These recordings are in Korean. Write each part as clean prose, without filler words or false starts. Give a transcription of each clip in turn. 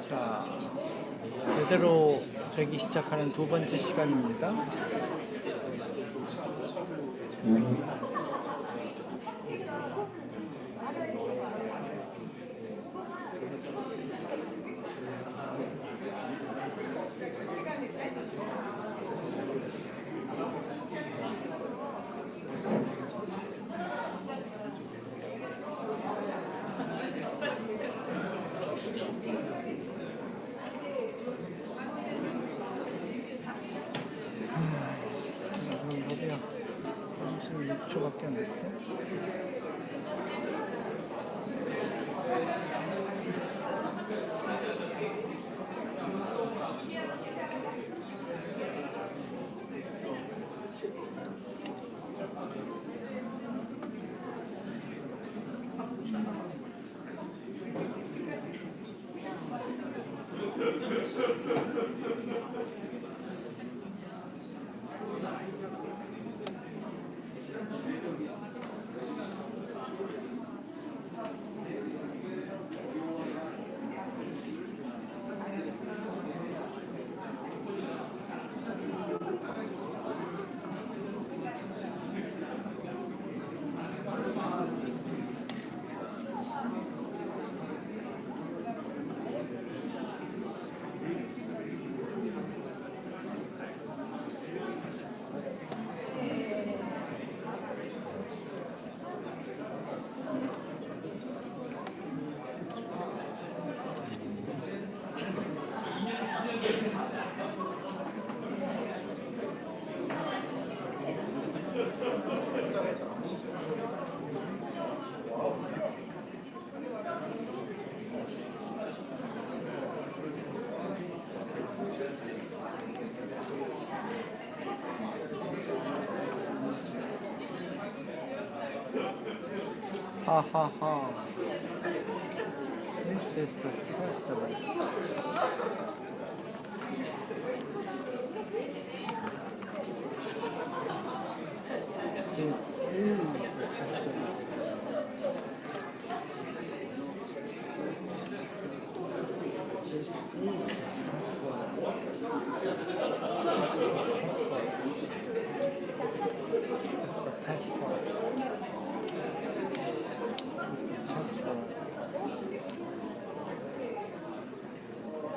자, 제대로 되기 시작하는 두 번째 시간입니다. 그럼 어디야? 36초밖에 안 됐어. 하하하. This is the testament. This is the testament. This is the testament. This is the testament. It's the testament. It's the testament.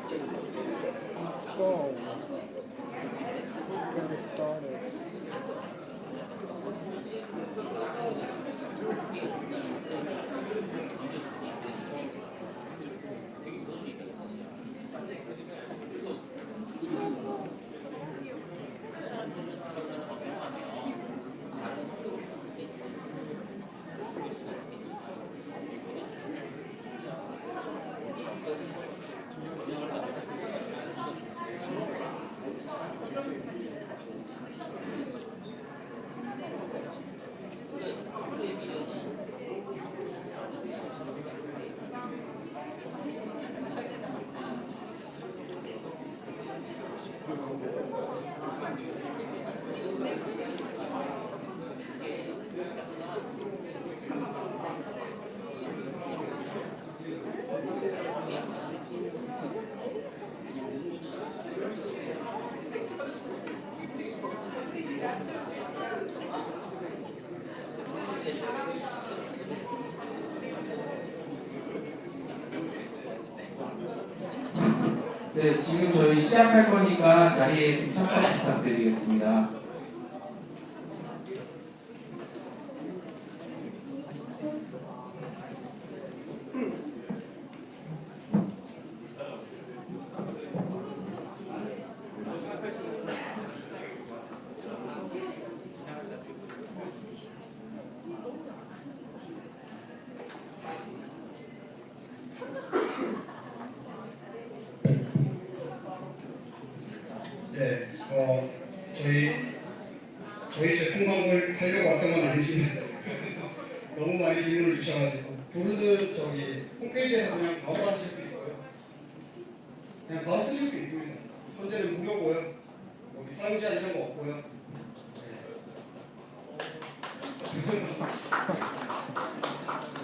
Let's go. Let's get it started. 네, 지금 저희 시작할 거니까 자리에 좀 착석 부탁드리겠습니다. 네, 저희 제품 광고를 하려고 왔던 건 아니지만 너무 많이 질문을 주셔가지고 부르든 저기 홈페이지에서 그냥 바로 받으실 수 있고요. 그냥 바로 쓰실 수 있습니다. 현재는 무료고요. 여기 사용 제한 이런 거 없고요.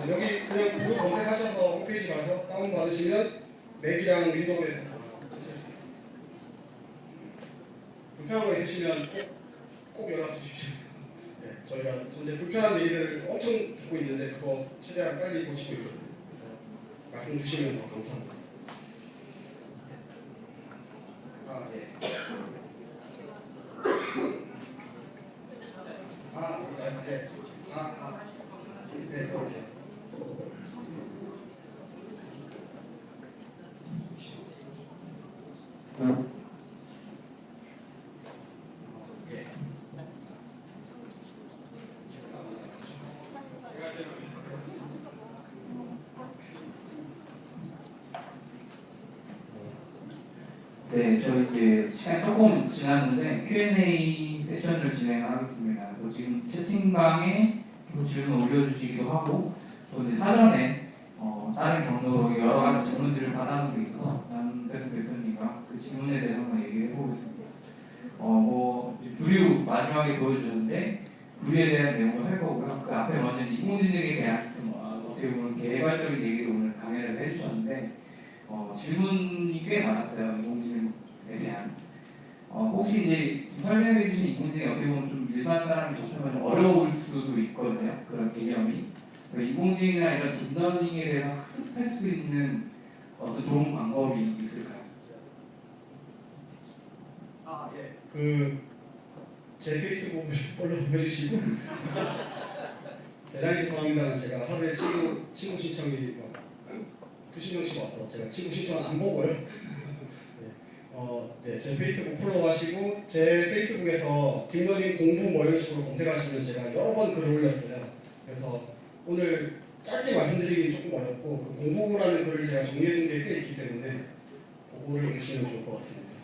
네. 여기 그냥 부르 검색하셔서 홈페이지 가서 다운 받으시면 맥이랑 윈도우에서 다 하실 수 있습니다. 불편한 거 있으시면 꼭 연락 주십시오. 네, 저희가 현재 불편한 얘기들을 엄청 듣고 있는데 그거 최대한 빨리 고치고 있거든요. 그래서 말씀 주시면 더 감사합니다. 아, 네. 네. 네, 그렇게. 예. 네, 저 이제 시간 조금 지났는데 Q&A 세션을 진행하겠습니다. 그래서 지금 채팅방에 계속 질문 올려주시기도 하고, 또 이제 사전에 다른 경로로 여러 가지 질문들을 받아놓은 게 있어서 남대표 대표님과 그 질문에 대해서 한번 얘기를 해보겠습니다. 뭐 부류 마지막에 보여주셨는데 부류에 대한 내용을 할 거고요. 그 앞에 먼저 인공지능에 대한 좀 어떻게 보면 개발적인 얘기를 오늘 강연에서 해주셨는데 질문이 꽤 많았어요. 인공지능에 대한. 혹시 이제 지금 설명해 주신 인공지능이 어떻게 보면 좀 일반 사람이 접하면 좀 어려울 수도 있거든요. 그런 개념이. 인공지능이나 이런 딥러닝에 대해서 학습할 수 있는 어떤 좋은 방법이 있을까요? 아, 예. 제 페이스북 follow 해주시고 대단히 죄송합니다만 제가 하루에 친구 신청이 막 수십 명씩 와서 제가 친구 신청 안 보고요. 네, 제 페이스북 팔로우하시고 제 페이스북에서 딥러닝 공부 뭐 이런 식으로 검색하시면 제가 여러 번 글을 올렸어요. 그래서 오늘 짧게 말씀드리기 조금 어렵고 그 공부라는 글을 제가 정리해둔 게 꽤 있기 때문에 그거를 읽으시면 좋을 것 같습니다.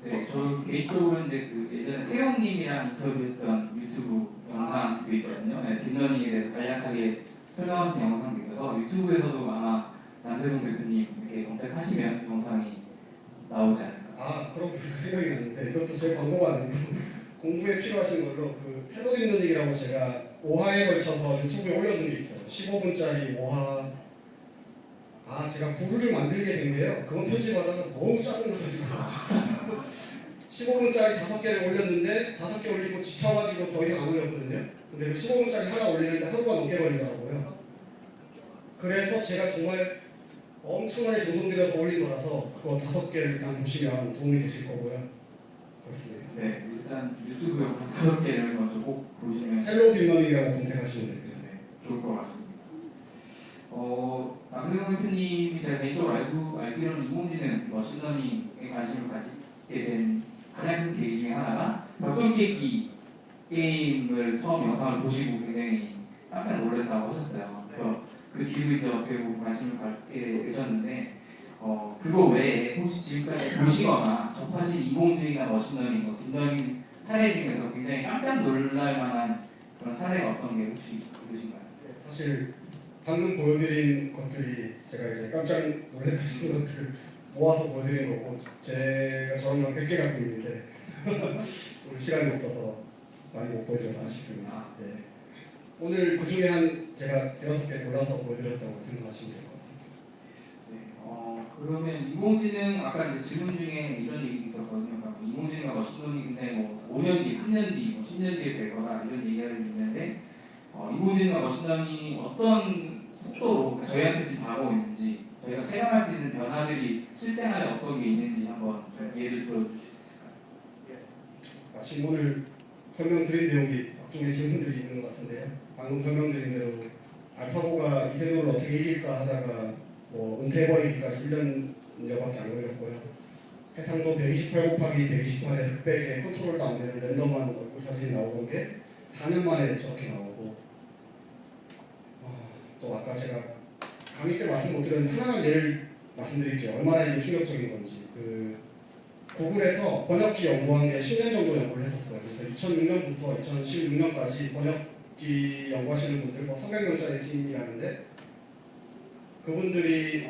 네, 저 개인적으로 이제 그 예전에 태용님이랑 인터뷰했던 유튜브 영상도 있거든요. 네, 딥러닝에 대해서 간략하게 설명하신 영상도 있어서 유튜브에서도 아마 남대동 대표님 이렇게 검색하시면 영상이 나오지 않을까. 아, 그렇고 생각이 났는데 이것도 제 광고가 아니고 공부에 필요하신 걸로 그 헬로 딥러닝이라고 제가 5화에 걸쳐서 유튜브에 올려둔 게 있어요. 15분짜리 5화. 아, 제가 부르를 만들게 된게요. 그건 편집하다가 너무 짜증나가지고 15분짜리 5개를 올렸는데 5개 올리고 지쳐가지고 더 이상 안 올렸거든요. 근데 그 15분짜리 하나 올리는데 하루가 넘게 걸리더라고요. 그래서 제가 정말 엄청나게 정성 들여서 올린 거라서 그거 5개를 일단 보시면 도움이 되실 거고요. 그렇습니다. 네, 일단 유튜브 영상 5개를 먼저 꼭 보시면 헬로 딥러닝이라고 검색하시면 됩니다. 네, 좋을 것 같습니다. 남대동 대표님이 제가 개인적으로 알기로는 인공지능, 머신러닝에 관심을 가지게 된 가장 큰 계기 중에 하나가 벽돌 깨기 게임을 처음 영상을 보시고 굉장히 깜짝 놀랐다고 하셨어요. 그래서 그 뒤로 이제 어떻게 보면 관심을 갖게 되셨는데 그거 외에 혹시 지금까지 보시거나 접하신 인공지능이나 머신러닝, 딥러닝 사례 중에서 굉장히 깜짝 놀랄 만한 그런 사례가 어떤 게 혹시 있으신가요? 사실 방금 보여드린 것들이 제가 이제 깜짝 놀랐다 싶은 것들을 모아서 보여드린 거고 제가 저런 건 100개 갖고 있는데 오늘 시간이 없어서 많이 못 보여드려서 아쉽습니다. 네. 오늘 그 중에 한 제가 6개 골라서 보여드렸다고 생각하시면 될 것 같습니다. 네, 그러면 인공지능 아까 이제 질문 중에 이런 얘기도 있었거든요. 그러니까 인공지능과 머신러닝이 굉장히 뭐 5년 뒤, 3년 뒤, 뭐 10년 뒤에 될 거다 이런 얘기가 있는데 인공지능과 머신러닝이 어떤 속도로 그러니까 저희한테 지금 다가오고 있는지 저희가 체감할 수 있는 변화들이 실생활에 어떤 게 있는지 한번 좀 예를 들어주실 수 있을까요? 마침 오늘 설명드린 내용이 앞쪽에 질문들이 있는 것 같은데요. 방금 설명드린 대로 알파고가 이세돌을 어떻게 이길까 하다가 뭐 은퇴해버리기까지 1년여밖에 안 걸렸고요. 해상도 128 곱하기 128의 흑백에 컨트롤도 안 되는 랜덤한 얼굴 사진이 나오던 게 4년 만에 저렇게 나오고 또 아까 제가 강의 때 말씀 못 드렸는데 하나만 예를 말씀드릴게요. 얼마나 이게 충격적인 건지. 구글에서 번역기 연구한 게 10년 정도 연구를 했었어요. 그래서 2006년부터 2016년까지 번역기 연구하시는 분들 300명짜리 팀이라는데 그분들이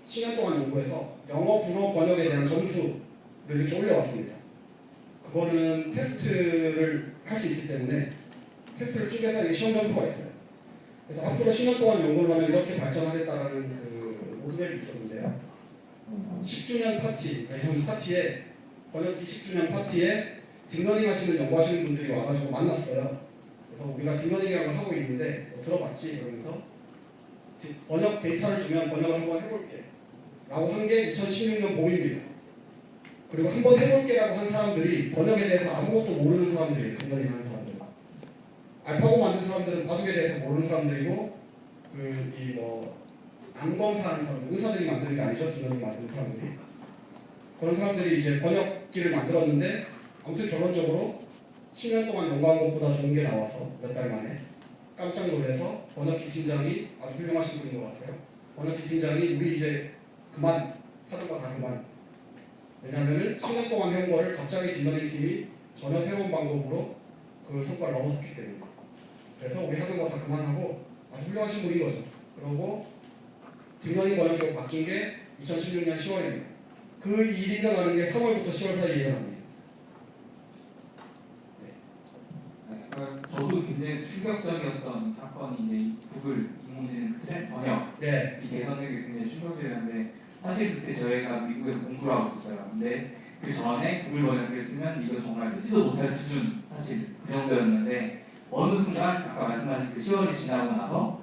10년 동안 연구해서 영어 불어 번역에 대한 점수를 이렇게 올려왔습니다. 그거는 테스트를 할 수 있기 때문에 테스트를 쪼개서 시험 점수가 있어요. 그래서 앞으로 10년 동안 연구를 하면 이렇게 발전하겠다라는 그 모든 판결이 있었는데요. 10주년 파티, 그러니까 이런 파티에 번역기 10주년 파티에 딥러닝 하시는 연구하시는 분들이 와가지고 만났어요. 그래서 우리가 딥러닝이라는 걸 하고 있는데 들어봤지? 그러면서 번역 데이터를 주면 번역을 한번 해볼게 라고 한 게 2016년 봄입니다. 그리고 한번 해볼게 라고 한 사람들이 번역에 대해서 아무것도 모르는 사람들이에요. 딥러닝 하는 사람들은. 알파고 만든 사람들은 바둑에 대해서 모르는 사람들이고 암검사하는 사람들, 의사들이 만드는 게 아니죠. 딥러닝 만드는 사람들이. 그런 사람들이 이제 번역기를 만들었는데 아무튼 결론적으로 10년 동안 연구한 것보다 좋은 게 나와서 몇 달 만에 깜짝 놀라서 번역기 팀장이 아주 훌륭하신 분인 것 같아요. 번역기 팀장이 우리 이제 그만 하던 거 다 그만. 왜냐하면은 10년 동안 해온 거를 갑자기 딥러닝 팀이 전혀 새로운 방법으로 그 성과를 넘어섰기 때문에. 그래서 우리 하던 거 다 그만하고 아주 훌륭하신 분인 거죠. 그러고 딥러닝 번역기로 바뀐 게 2016년 10월입니다. 그 일이 일어나는 게 3월부터 10월 사이에 일어납니다. 저도 굉장히 충격적이었던 사건이 이제 구글 인공지능 트렌드 번역이 개선되는 게 굉장히 충격적이었는데 사실 그때 저희가 미국에서 공부를 하고 있었어요. 근데 그 전에 구글 번역기를 쓰면 이거 정말 쓰지도 못할 수준 사실 그 정도였는데 어느 순간 아까 말씀하신 그 10월이 지나고 나서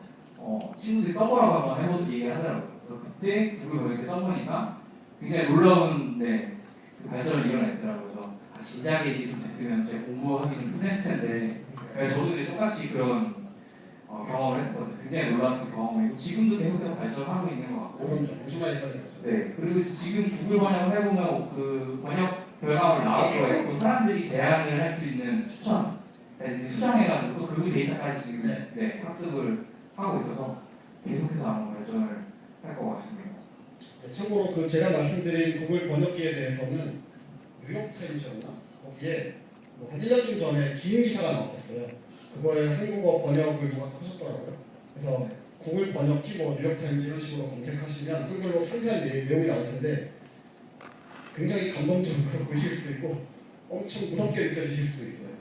친구들이 써보라고 한번 해보는 얘기를 하더라고요. 그래서 그때 구글 번역기 써보니까 굉장히 놀라운 그 발전을 이뤄냈더라고요. 그래서 진작에 이게 좀 됐으면 제가 공부하기 좀 편했을 텐데 그래서 저도 이제 똑같이 그런 경험을 했었거든요. 굉장히 놀라운 경험이고 지금도 계속해서 발전하고 있는 것 같고 엄청 많이 발전했죠. 네, 그리고 지금 구글 번역을 해보면 그 번역 결과물 나올 거예요. 또 사람들이 제안을 할 수 있는 추천 수정해가지고 그 데이터까지 지금 학습을 하고 있어서 계속해서 아마 발전을 할 것 같습니다. 참고로 그 제가 말씀드린 구글 번역기에 대해서는 뉴욕타임즈였나? 거기에 한 1년쯤 전에 긴 기사가 나왔었어요. 그거에 한국어 번역을 누가 하셨더라고요. 그래서 구글 번역기 뉴욕타임즈 이런 식으로 검색하시면 한글로 상세한 내용이 나올 텐데 굉장히 감동적으로 보실 수도 있고 엄청 무섭게 느껴지실 수도 있어요.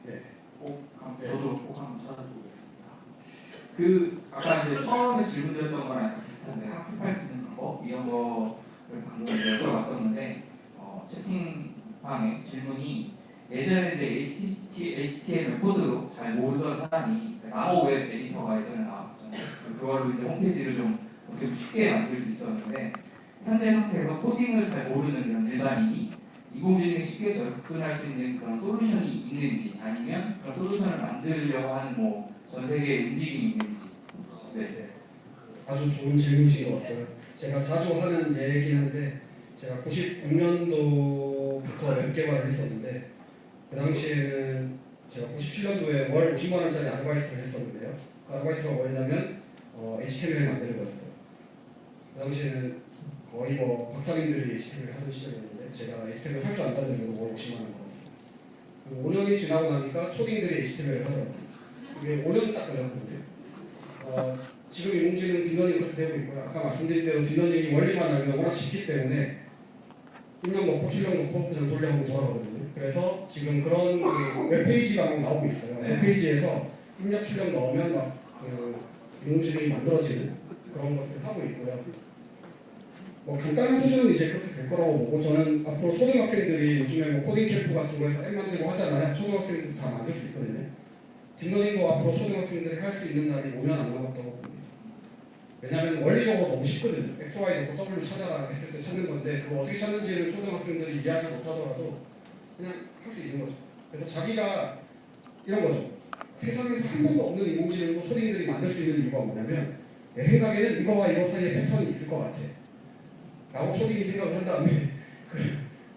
네. 저도 꼭 한번 찾아보겠습니다. 그 아까 이제 처음에 질문드렸던 거랑 비슷한데 학습할 수 있는 방법 이런 거를 방금 여쭤봤었는데 채팅방에 질문이 예전에 이제 HTML 코드로 잘 모르던 사람이 나무 웹 에디터가 예전에 나왔었잖아요. 그걸로 이제 홈페이지를 좀 어떻게 쉽게 만들 수 있었는데 현재 상태에서 코딩을 잘 모르는 이런 일반인이 인공지능에 쉽게 접근할 수 있는 그런 솔루션이 있는지 아니면 그런 솔루션을 만들려고 하는 전 세계의 움직임이 있는지. 네. 아주 좋은 질문이신 것 같고요. 제가 자주 하는 얘기긴 한데 제가 96년도부터 웹 개발을 했었는데 그 당시에는 제가 97년도에 월 50만 원짜리 아르바이트를 했었는데요. 그 아르바이트가 뭐였냐면 HTML 만드는 거였어요. 그 당시에는 거의 박사님들이 HTML 하는 시절이었는데 제가 HTML 할 줄 안다는 이유로 월 50만 원 벌었어요. 그 5년이 지나고 나니까 초딩들이 HTML을 하더라고요. 이게 5년 딱 걸렸거든요. 지금 인공지능 딥러닝이 그렇게 되고 있고요. 아까 말씀드린 대로 딥러닝이 원리만 알면 워낙 쉽기 때문에 입력 넣고 출력 넣고 그냥 돌려하고 돌아가거든요. 그래서 지금 그런 웹페이지가 막 나오고 있어요. 웹페이지에서 입력 출력 넣으면 막 인공지능이 만들어지는 그런 것들 하고 있고요. 간단한 수준은 이제 그렇게 될 거라고 보고 저는 앞으로 초등학생들이 요즘에 코딩 캠프 같은 거에서 앱 만들고 하잖아요. 초등학생들도 다 만들 수 있거든요. 딥러닝도 앞으로 초등학생들이 할 수 있는 날이 5년 안 남았다고 봅니다. 왜냐하면 원리적으로 너무 쉽거든요. X, Y 넣고 W 찾아라 했을 때 찾는 건데 그거 어떻게 찾는지를 초등학생들이 이해하지 못하더라도 그냥 할 수 있는 거죠. 그래서 자기가 이런 거죠. 세상에서 한 번도 없는 인공지능도 초딩들이 만들 수 있는 이유가 뭐냐면 내 생각에는 이거와 이거 사이에 패턴이 있을 것 같아 라고 초딩이 생각을 한 다음에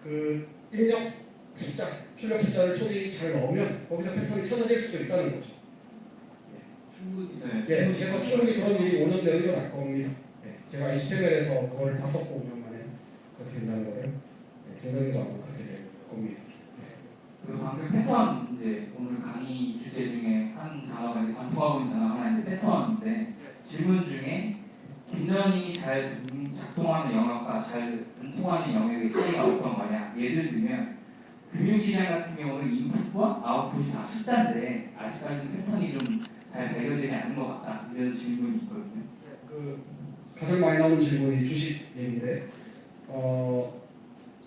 그 입력 숫자, 출력 숫자를 초딩이 잘 넣으면 거기서 패턴이 찾아질 수도 있다는 거죠. 그래서 충분히 그런 일이 5년 내로 일어날 겁니다. 제가 HTML에서 그걸 다 썼고 5년 만에 그렇게 된다는 거를 딥러닝도 아마 그렇게 될 겁니다. 그 방금 패턴 이제 오늘 강의 주제 중에 한 단어가 이제 반복하고 있는 단어 하나인데 패턴인데 질문 중에 딥러닝이 잘 작동하는 영역과 잘 분통하는 영역의 차이가 어떤 거냐. 예를 들면 금융시장 같은 경우는 인풋과 아웃풋이 다 숫자인데 아직까지는 패턴이 좀 잘 발견되지 않는 것 같다. 이런 질문이 있거든요. 그 가장 많이 나오는 질문이 주식 얘기인데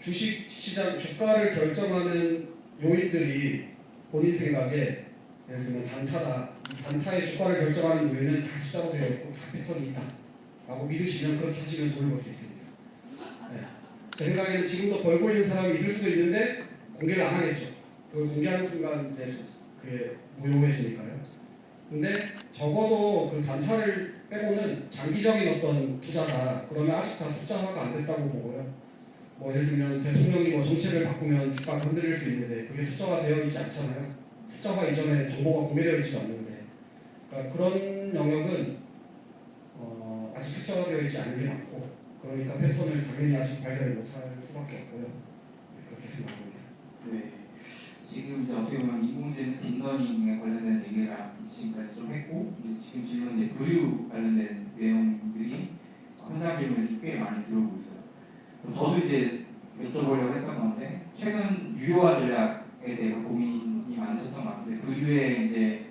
주식 시장 주가를 결정하는 요인들이 본인 생각에 예를 들면 단타다. 이 단타의 주가를 결정하는 요인은 다 숫자로 되어 있고 다 패턴이 있다. 라고 믿으시면 그렇게 하시면 돈을 벌 수 있습니다. 네. 제 생각에는 지금도 벌고 있는 사람이 있을 수도 있는데 공개를 안 하겠죠. 그 공개하는 순간 이제 그게 무효해지니까요. 근데 적어도 그 단타를 빼고는 장기적인 어떤 투자다. 그러면 아직 다 숫자화가 안 됐다고 보고요. 뭐 예를 들면 대통령이 뭐 정책을 바꾸면 주가가 흔들릴 수 있는데 그게 숫자화 되어 있지 않잖아요. 숫자화 이전에 정보가 공개되어 있지도 않는데, 그러니까 그런 영역은 아직 숫자화 되어 있지 않은 게 많고, 그러니까 패턴을 당연히 아직 발견을 못할 수밖에 없고요. 그렇게 생각합니다. 네. 지금 이제 어떻게 보면 인공지능 딥러닝에 관련된 얘기를 지금까지 좀 했고, 이제 지금 질문 이제 부류 관련된 내용들이 현장 질문이 좀 꽤 많이 들어오고 있어요. 그래서 저도 이제 여쭤보려고 했던 건데, 최근 유료화 전략에 대해서 고민이 많으셨던 것 같은데, 부류의 이제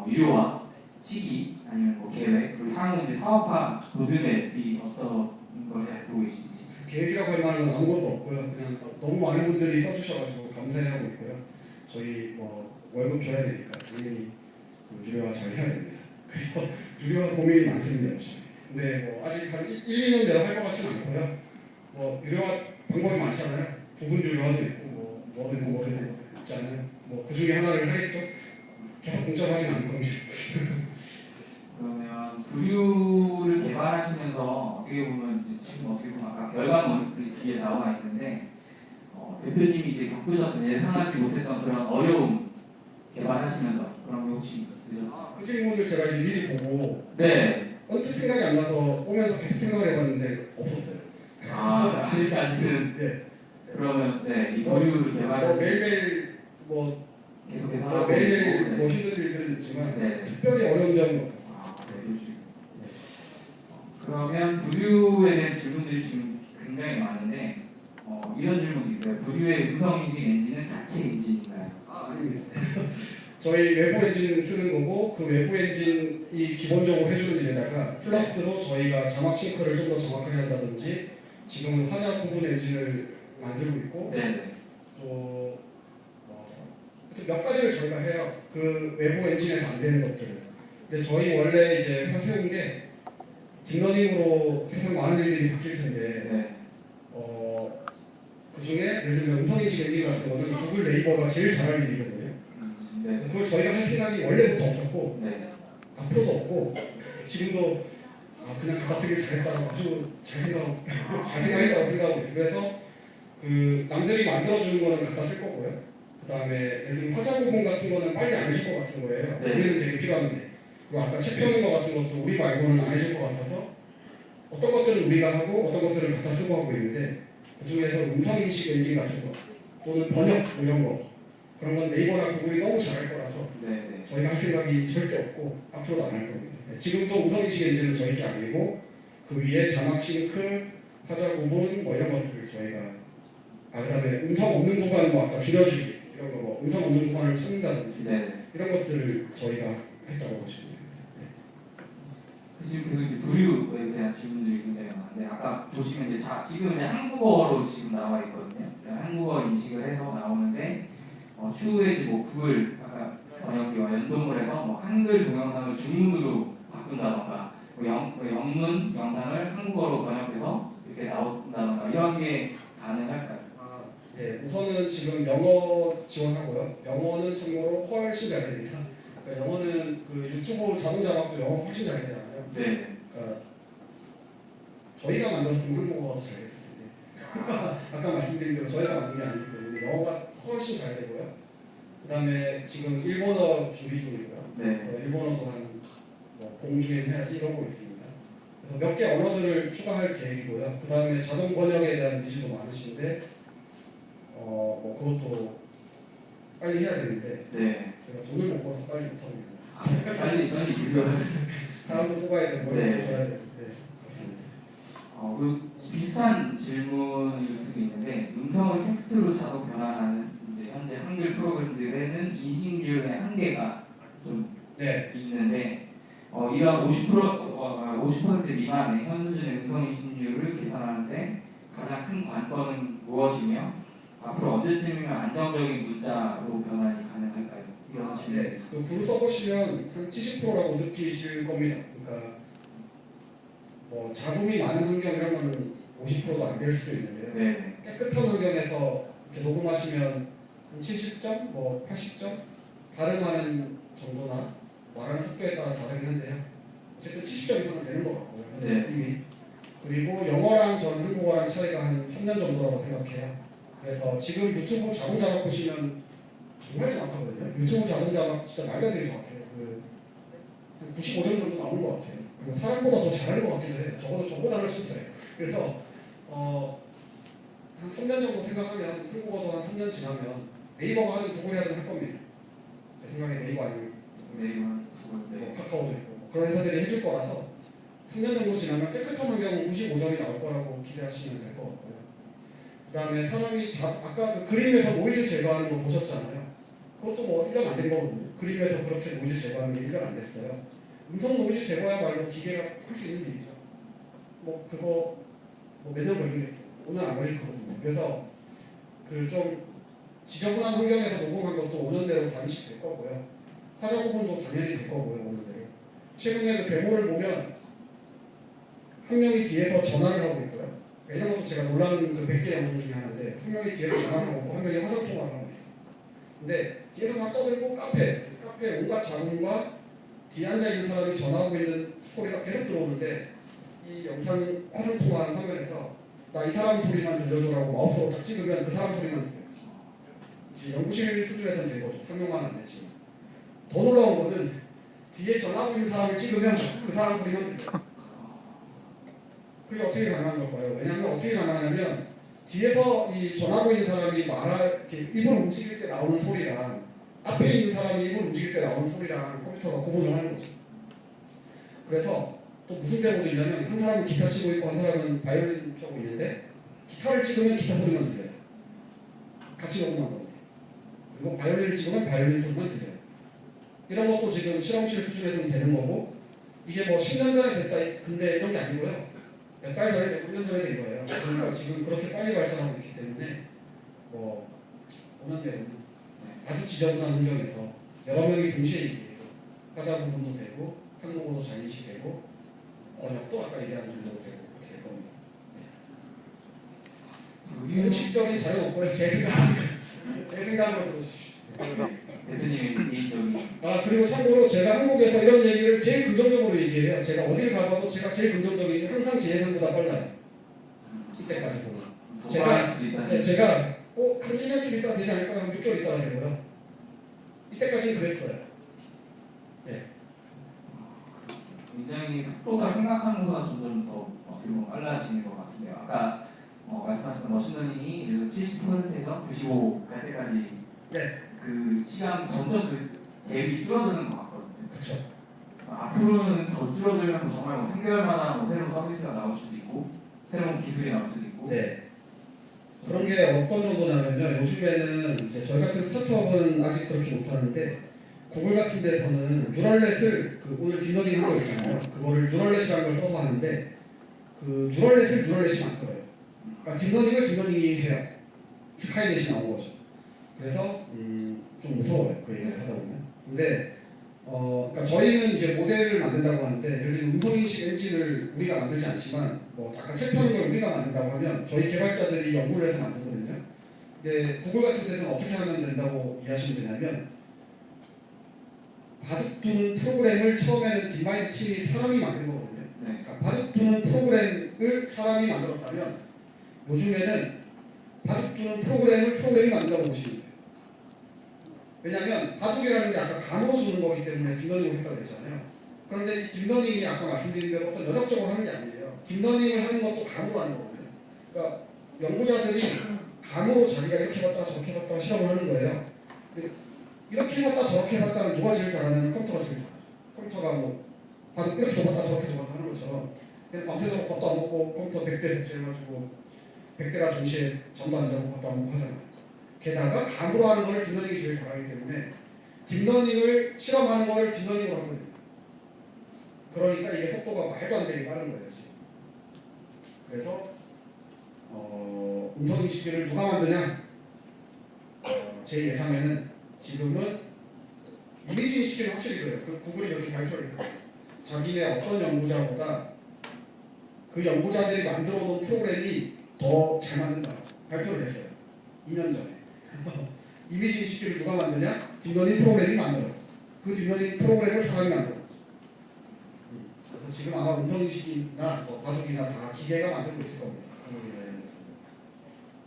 유료화 시기 아니면 뭐 계획, 그리고 향후 이제 사업화 로드맵이 어떤 걸 갖고 계신지. 계획이라고 할 만한 건 아무것도 없고요. 그냥 너무 많은 분들이 써주셔가지고 감사해하고 있고요. 저희 뭐 월급 줘야 되니까 당연히 그 유료화 잘 해야 됩니다. 그래서 유료화 고민이 많습니다. 요즘. 근데 뭐 아직 한 1, 2년 내로 할 것 같지는 않고요. 뭐 유료화 방법이 많잖아요. 부분 유료화도 있고 뭐도 있고 뭐도 있잖아요. 뭐 그 중에 하나를 하겠죠. 계속 공짜하진 않을 겁니다. 그러면 부류를 개발하시면서 어떻게 보면 이제 지금 어떻게 보면 아까 결과물이 뒤에 나와 있는데 대표님이 이제 겪으셨던 예상하지 못했던 그런 어려움 개발하시면서 그런 게 혹시 있으셨나요? 그 질문을 제가 이제 미리 보고 네. 언뜻 생각이 안 나서 오면서 계속 생각을 해봤는데 없었어요. 아직까지는 네. 그러면 네, 이 부류를 개발하시면서 매일매일 뭐 계속해서 하고 매일매일 계시고, 뭐 네. 힘든 일들은 있지만 네. 특별히 어려운 점은 없었어요. 그러면 부류에 대한 질문들이 지금 굉장히 많은데 이런 질문도 있어요. 부류의 음성인식 엔진은 자체 엔진인가요? 아닙니다. 저희 외부 엔진 쓰는 거고 그 외부 엔진이 기본적으로 해주는 일에다가 플러스로 저희가 자막 싱크를 좀 더 정확하게 한다든지 지금은 화자 구분 엔진을 만들고 있고 네. 또 몇 가지를 저희가 해요. 그 외부 엔진에서 안 되는 것들을. 근데 저희 원래 이제 회사 세운 게 딥러닝으로 세상 많은 일들이 바뀔 텐데 네. 그 중에 예를 들면 음성인식 엔진 같은 거는 구글 네이버가 제일 잘할 일이거든요. 네. 그걸 저희가 할 생각이 원래부터 없었고 네. 앞으로도 없고 지금도 그냥 갖다 쓰길 잘했다고 아주 잘 생각했다고 생각하고 있어요. 그래서 그 남들이 만들어주는 거는 갖다 쓸 거고요. 그 다음에 예를 들면 화자 구분 같은 거는 빨리 안 해줄 것 같은 거예요. 네. 우리는 되게 필요한데. 그리고 아까 책 펴는 거 같은 것도 우리 말고는 안 해줄 것 같아서 어떤 것들은 우리가 하고 어떤 것들은 갖다 쓰고 하고 있는데 그 중에서 음성인식 엔진 같은 거 또는 번역 뭐 이런 거 그런 건 네이버나 구글이 너무 잘할 거라서 네. 저희가 할 생각이 절대 없고 앞으로도 안 할 겁니다. 지금도 음성인식 엔진은 저희 게 아니고 그 위에 자막 싱크, 화자 구분 뭐 이런 것들을 저희가 그다음에 음성 없는 구간 뭐 아까 줄여주기 이런 거 뭐 음성 없는 구간을 찾는다든지 네. 이런 것들을 저희가 했다고 보시면 됩니다. 지금 계속 이제 부류에 대한 질문들이 굉장히 많은데 아까 보시면 이제 지금 이제 한국어로 지금 나와 있거든요. 한국어 인식을 해서 나오는데 추후에 이제 뭐 구글 아까 번역기와 연동을 해서 뭐 한글 동영상을 중문으로 바꾼다던가 뭐 영문 영상을 한국어로 번역해서 이렇게 나온다던가 이런 게 가능할까요? 네, 우선은 지금 영어 지원하고요. 영어는 참고로 훨씬 잘 됩니다. 그러니까 영어는 그 유튜브 자동 자막도 영어 훨씬 잘 되잖아요. 네. 그러니까 저희가 만들었으면 한국어가 더 잘했을 텐데 아까 말씀드린 대로 저희가 만든 게 아니기 때문에 영어가 훨씬 잘 되고요. 그 다음에 지금 일본어 준비 중이고요. 네. 그래서 일본어도 한뭐 공중에 해야지 이런 거 있습니다. 그래서 몇 개 언어들을 추가할 계획이고요. 그 다음에 자동 번역에 대한 니즈도 많으신데 뭐 그것도 빨리 해야 되는데 네. 제가 돈을 못 벌어서 빨리 못하고 있는 빨리 이거. 사람도 뽑아야 되고 네. 머리도 줘야 되고 그렇습니다. 그 비슷한 질문일 수도 있는데 음성을 텍스트로 자동 변환하는 이제 현재 한글 프로그램들에는 인식률의 한계가 좀 네. 있는데 이런 50% 50% 미만의 현수준의 음성인식률을 계산하는데 가장 큰 관건은 무엇이며 앞으로 언제쯤이면 안정적인 문자로 변환이 가능할까요? 이런 질문이 네, 그 부르 써보시면 한 70%라고 느끼실 겁니다. 그러니까 뭐 잡음이 많은 환경 이런 거는 50%도 안 될 수도 있는데요. 네. 깨끗한 환경에서 이렇게 녹음하시면 한 70점, 뭐 80점 발음하는 정도나 말하는 속도에 따라 다르긴 한데요. 어쨌든 70점 이상은 되는 것 같고요. 네. 이미. 그리고 영어랑 전 한국어랑 차이가 한 3년 정도라고 생각해요. 그래서 지금 유튜브 자동 자막 보시면 정말 정확하거든요. 유튜브 자동 자막 진짜 말도 안 되게 정확해요. 한 95점 정도 나오는 것 같아요. 그리고 사람보다 더 잘하는 것 같기도 해요. 적어도 저보다 훨씬 잘해요. 그래서 한 3년 정도 생각하면 한국어도 한 3년 지나면 네이버가 하든 구글이 하든 할 겁니다. 제 생각에 네이버 아니면 네이버는 뭐 카카오도 있고 뭐 그런 회사들이 해줄 거라서 3년 정도 지나면 깨끗한 환경은 95점이 나올 거라고 기대하시면 될 것 같고요. 그 다음에 사람이 아까 그 그림에서 노이즈 제거하는 거 보셨잖아요. 그것도 뭐 1년 안 된 거거든요. 그림에서 그렇게 노이즈 제거하는 게 1년 안 됐어요. 음성 노이즈 제거야말로 기계가 할 수 있는 일이죠. 뭐 그거 뭐 몇 년 걸리겠어요. 5년 안 걸릴 거거든요. 그래서 그 좀 지저분한 환경에서 녹음한 것도 5년 내로 단위씩 될 거고요. 화자 구분도 당연히 될 거고요. 5년 내로. 최근에 그 데모를 보면 한 명이 뒤에서 전화를 하고 있고요. 이런 것도 제가 놀라는 그 100개 영상 중에 하나인데 한 명이 뒤에서 전화를 하고 있고 한 명이 화상 통화를 하고 있어요. 근데 뒤에서 막 떠들고 카페에 온갖 자문과 뒤에 앉아있는 사람이 전화하고 있는 소리가 계속 들어오는데 이 영상 화상 통화하는 화면에서 나 이 사람 소리만 들려줘라고 마우스로 딱 찍으면 그 사람 소리만 들려요. 연구실 수준에서는 된 거죠. 설명만 안 됐지만. 더 놀라운 거는 뒤에 전화하고 있는 사람을 찍으면 그 사람 소리만 들려요. 그게 어떻게 가능한 걸까요? 왜냐하면 어떻게 가능하냐면 뒤에서 이 전화하고 있는 사람이 이렇게 입을 움직일 때 나오는 소리랑 앞에 있는 사람이 입을 움직일 때 나오는 소리랑 컴퓨터가 구분을 하는 거죠. 그래서 또 무슨 데모도 있냐면 한 사람은 기타 치고 있고 한 사람은 바이올린 펴고 있는데 기타를 찍으면 기타 소리만 들려요. 같이 녹음한 건데. 그리고 바이올린을 찍으면 바이올린 소리만 들려요. 이런 것도 지금 실험실 수준에서는 되는 거고 이게 뭐 10년 전에 됐다 근데 이런 게 아니고요. 몇 달 전에, 몇 년 전에 된 거예요. 그러니까 지금 그렇게 빨리 발전하고 있기 때문에 뭐 5년 내로는 아주 지저분한 환경에서 여러 명이 동시에 얘기해도 화자 부분도 되고 한국어도 잘 인식되고 번역도 아까 얘기한 정도로 되고 그렇게 될 겁니다. 공식적인 자료는 없고요. 제 생각으로 들어주십시오. 대표님의 개인적인 그리고 참고로 제가 한국에서 이런 얘기를 제일 긍정적으로 얘기해요. 제가 어딜 가봐도 제가 제일 긍정적인 항상 제 예상보다 빨라요. 이때까지 보면. 제가 한 1년쯤 있다가 되지 않을까 하면 6개월 있다가 되고요. 이때까지는 그랬어요. 네. 굉장히 속도가 생각하는 것보다 점점 더 어떻게 보면 빨라지는 것 같은데요. 아까 말씀하셨던 머신러닝이 70%에서 95갈 때까지 네. 그 시간 점점 그 갭이 줄어드는 것 같거든요. 그렇죠. 앞으로는 더 줄어들면 정말 뭐 3개월마다 뭐 새로운 서비스가 나올 수도 있고 새로운 기술이 나올 수도 있고. 네. 그런 게 어떤 정도냐면요. 요즘에는 이제 저희 같은 스타트업은 아직 그렇게 못하는데 구글 같은 데서는 뉴럴넷을 오늘 딥러닝 한 거 있잖아요. 그거를 뉴럴넷이라는 걸 써서 하는데 그 뉴럴넷을 뉴럴넷이 만들어요. 그러니까 딥러닝을 딥러닝이 해요. 스카이넷이 나온 거죠. 그래서 좀 무서워요. 그 얘기를 하다 보면. 근데 그러니까 저희는 이제 모델을 만든다고 하는데 예를 들면 음성인식 엔진을 우리가 만들지 않지만 뭐 아까 책 펴는 걸 우리가 만든다고 하면 저희 개발자들이 연구를 해서 만들거든요. 근데 구글 같은 데서는 어떻게 하면 된다고 이해하시면 되냐면 바둑 두는 프로그램을 처음에는 디바이드 팀이 사람이 만든 거거든요. 그러니까 바둑 두는 프로그램을 사람이 만들었다면 요즘에는 바둑 두는 프로그램이 만든다고 보시면 돼요. 왜냐하면 바둑이라는 게 아까 감으로 두는 거기 때문에 딥러닝을 했다고 했잖아요. 그런데 이 딥러닝이 아까 말씀드린 대로 어떤 연역적으로 하는 게 아니에요. 딥러닝을 하는 것도 감으로 하는 거거든요. 그러니까 연구자들이 감으로 자기가 이렇게 해봤다가 저렇게 해봤다가 실험을 하는 거예요. 근데 이렇게 해봤다 저렇게 해봤다는 누가 제일 잘하냐면 컴퓨터가 제일 잘하죠. 컴퓨터가 뭐 바둑 이렇게 둬봤다 저렇게 둬봤다 하는 것처럼 그냥 밤새도록 밥도 안 먹고 컴퓨터 100대 복제해가지고 100대가 동시에 잠도 안 자고 밥도 안 먹고 하잖아요. 게다가 감으로 하는 거를 딥러닝이 제일 잘하기 때문에 딥러닝을 실험하는 거를 딥러닝으로 하거든요. 그러니까 이게 속도가 말도 안 되게 빠른 거예요 지금. 그래서 음성인식기를 누가 만드냐? 제 예상에는 지금은 이미지 인식기는 확실히 그래요. 그 구글이 이렇게 발표를 했거든요. 자기네 어떤 연구자보다 그 연구자들이 만들어 놓은 프로그램이 더 잘 만든다 발표를 했어요. 2년 전에. 이미지 인식기를 누가 만드냐? 딥러닝 프로그램이 만들어요. 그 딥러닝 프로그램을 사람이 만들어요. 그래서 지금 아마 음성인식이나 바둑이나 다 기계가 만들고 있을 겁니다.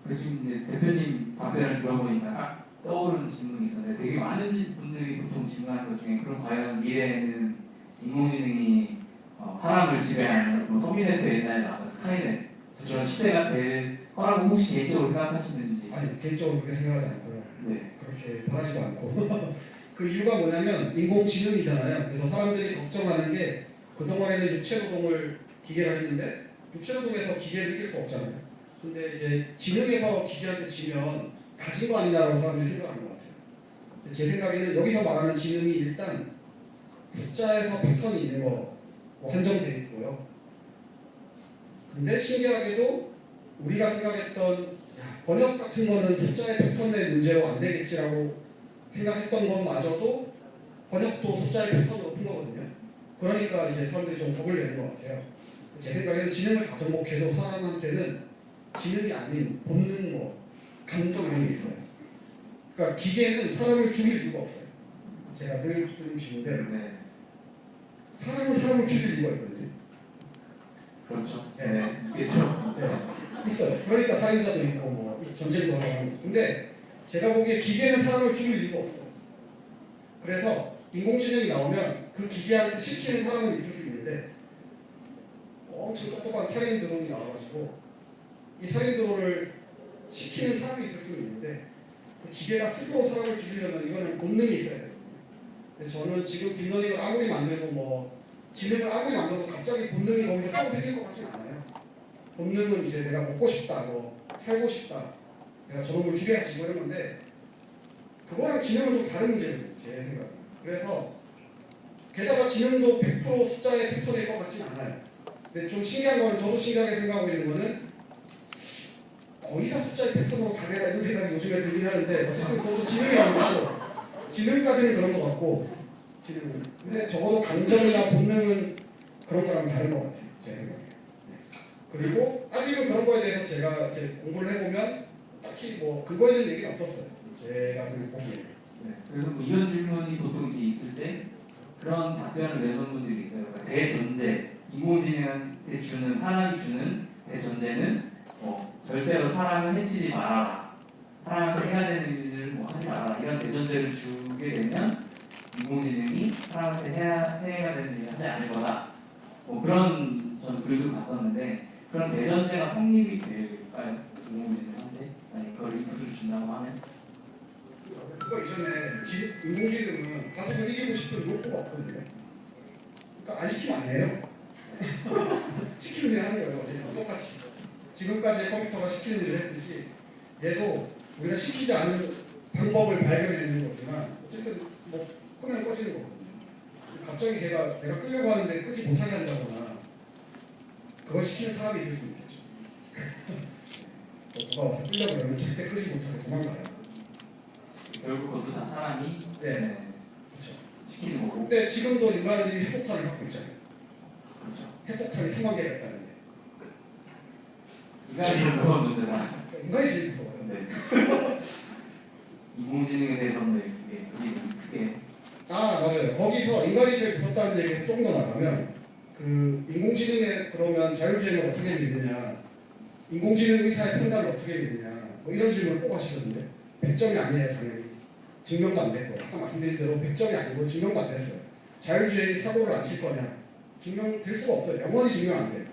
그래서 지금 이제 대표님 답변을 들어보니까 딱 떠오르는 질문이 있었는데 되게 많은 분들이 보통 질문하는 것 중에 그럼 과연 미래에는 인공지능이 사람을 지배하는 뭐 터미네이터 옛날에 나왔던 스카이넷 그런 시대가 될 거라고 혹시 개인적으로 생각하시는지? 아니 개인적으로 그렇게 생각하지 않고요. 네. 그렇게 바라지도 않고 그 이유가 뭐냐면 인공지능이잖아요. 그래서 사람들이 걱정하는 게 그동안에는 육체노동을 기계가 했는데 육체노동에서 기계를 이길 수 없잖아요. 근데 이제 지능에서 기계한테 지면 가진 거 아니냐라고 사람들이 생각하는 것 같아요. 제 생각에는 여기서 말하는 지능이 일단 숫자에서 패턴이 있는 거 한정되어 있고요. 근데 신기하게도 우리가 생각했던 번역 같은 거는 숫자의 패턴의 문제로 안 되겠지라고 생각했던 것마저도 번역도 숫자의 패턴으로 푼 거거든요. 그러니까 이제 사람들이 좀 겁을 내는 것 같아요. 제 생각에는 지능을 다 접목해도 사람한테는 지능이 아닌 본능, 감정 이런 게 있어요. 그러니까 기계는 사람을 죽일 이유가 없어요. 제가 늘 드는 비유인데 네. 사람은 사람을 죽일 이유가 있거든요. 그렇죠. 네. 있겠죠. 네. 있어요. 그러니까 살인자도 있고 뭐 전쟁도 하고. 근데 제가 보기에 기계는 사람을 죽일 이유가 없어요. 그래서 인공지능이 나오면 그 기계한테 시키는 사람은 있을 수 있는데 엄청 똑똑한 살인 드론이 나와가지고 이 살인 드론을 시키는 사람이 있을 수 있는데 그 기계가 스스로 사람을 죽이려면 이거는 본능이 있어야 돼요. 근데 저는 지금 딥러닝을 아무리 만들고 뭐 지능을 아무리 만들어도 갑자기 본능이 거기서 따로 생길 것 같진 않아요. 본능은 이제 내가 먹고 싶다, 뭐 살고 싶다, 내가 저놈을 죽여야지 뭐 이런 건데 그거랑 지능은 좀 다른 문제거든요. 제 생각은. 그래서 게다가 지능도 100% 숫자의 패턴일 것 같진 않아요. 근데 좀 신기한 거는 저도 신기하게 생각하고 있는 거는 거의 다 숫자의 패턴으로 다 되라 이런 생각이 요즘에 들긴 하는데 어쨌든 그것도 지능이 아니고 지능까지는 그런 것 같고 지능은 근데 적어도 감정이나 본능은 그런 거랑 다른 것 같아요. 제 생각에. 네. 그리고 아직은 그런 거에 대해서 제가 이제 공부를 해보면 딱히 뭐 근거 있는 얘기는 없었어요. 제가 보기에는. 네. 그래서 뭐 이런 질문이 보통 이렇게 있을 때 그런 답변을 내놓는 분들이 있어요. 그러니까 대전제, 인공지능한테 주는 사람이 주는 대전제는 절대로 사람을 해치지 말아라. 사람한테 해야 되는 일을 뭐 하지 말아라. 이런 대전제를 주게 되면 인공지능이 사람한테 해야 되는 일을 하지 않을 거다. 뭐 그런 저는 글도 봤었는데 그런 대전제가 성립이 될까요? 인공지능한테? 아니 그걸 인풋을 준다고 하면? 그거 이전에 인공지능은 바둑을 이기고 싶은 욕구가 없거든요. 그러니까 안 시키면 안 해요. 시키면 그냥 하는 거예요. 어쨌든 똑같이. 지금까지 컴퓨터가 시키는 일을 했듯이 얘도 우리가 시키지 않은 방법을 발견해내는 거지만 어쨌든 뭐 끄면 꺼지는 거거든요. 갑자기 내가 끄려고 하는데 끄지 못하게 한다거나 그걸 시키는 사람이 있을 수 있겠죠. 누가 와서 끄려고 그러면 절대 끄지 못하고 도망가요. 결국 그것도 다 사람이 네. 그렇죠. 시키는 거고. 근데 지금도 인간들이 핵폭탄을 갖고 있잖아요. 그렇죠. 핵폭탄이 3만 개가 있다는데. 인간이 무서운 문제라. 인간이 제일 무서워요. 네. 인공지능에 대해서는 그게 크게. 아 맞아요. 거기서 인간이 제일 무섭다는 얘기를 조금 더 나가면 그 인공지능에 그러면 자율주행을 어떻게 믿느냐, 인공지능 의사의 판단을 어떻게 믿느냐, 뭐 이런 질문을 꼭 하시거든요. 100점이 아니에요 당연히. 증명도 안 됐고 아까 말씀드린 대로 100점이 아니고 증명도 안 됐어요. 자율주행이 사고를 안 칠 거냐 증명될 수가 없어요. 영원히 증명 안 돼요.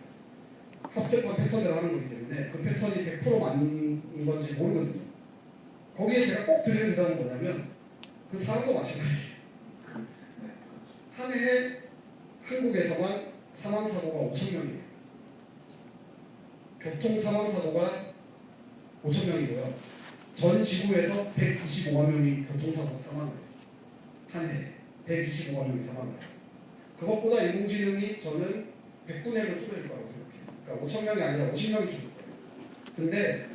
합세권 패턴대로 하는 거기 때문에 그 패턴이 100% 맞는 건지 모르거든요. 거기에 제가 꼭 드리는 대답은 뭐냐면 그 사람도 마찬가지예요. 한 해에 한국에서만 사망사고가 5,000명이에요. 교통 사망사고가 5,000명이고요. 전 지구에서 125만 명이 교통사고 사망을 해요. 한 해에 125만 명이 사망을 해요. 그것보다 인공지능이 저는 100분의 1로 줄어들 거라고 생각해요. 그러니까 5천 명이 아니라 50명이 죽을 거예요. 근데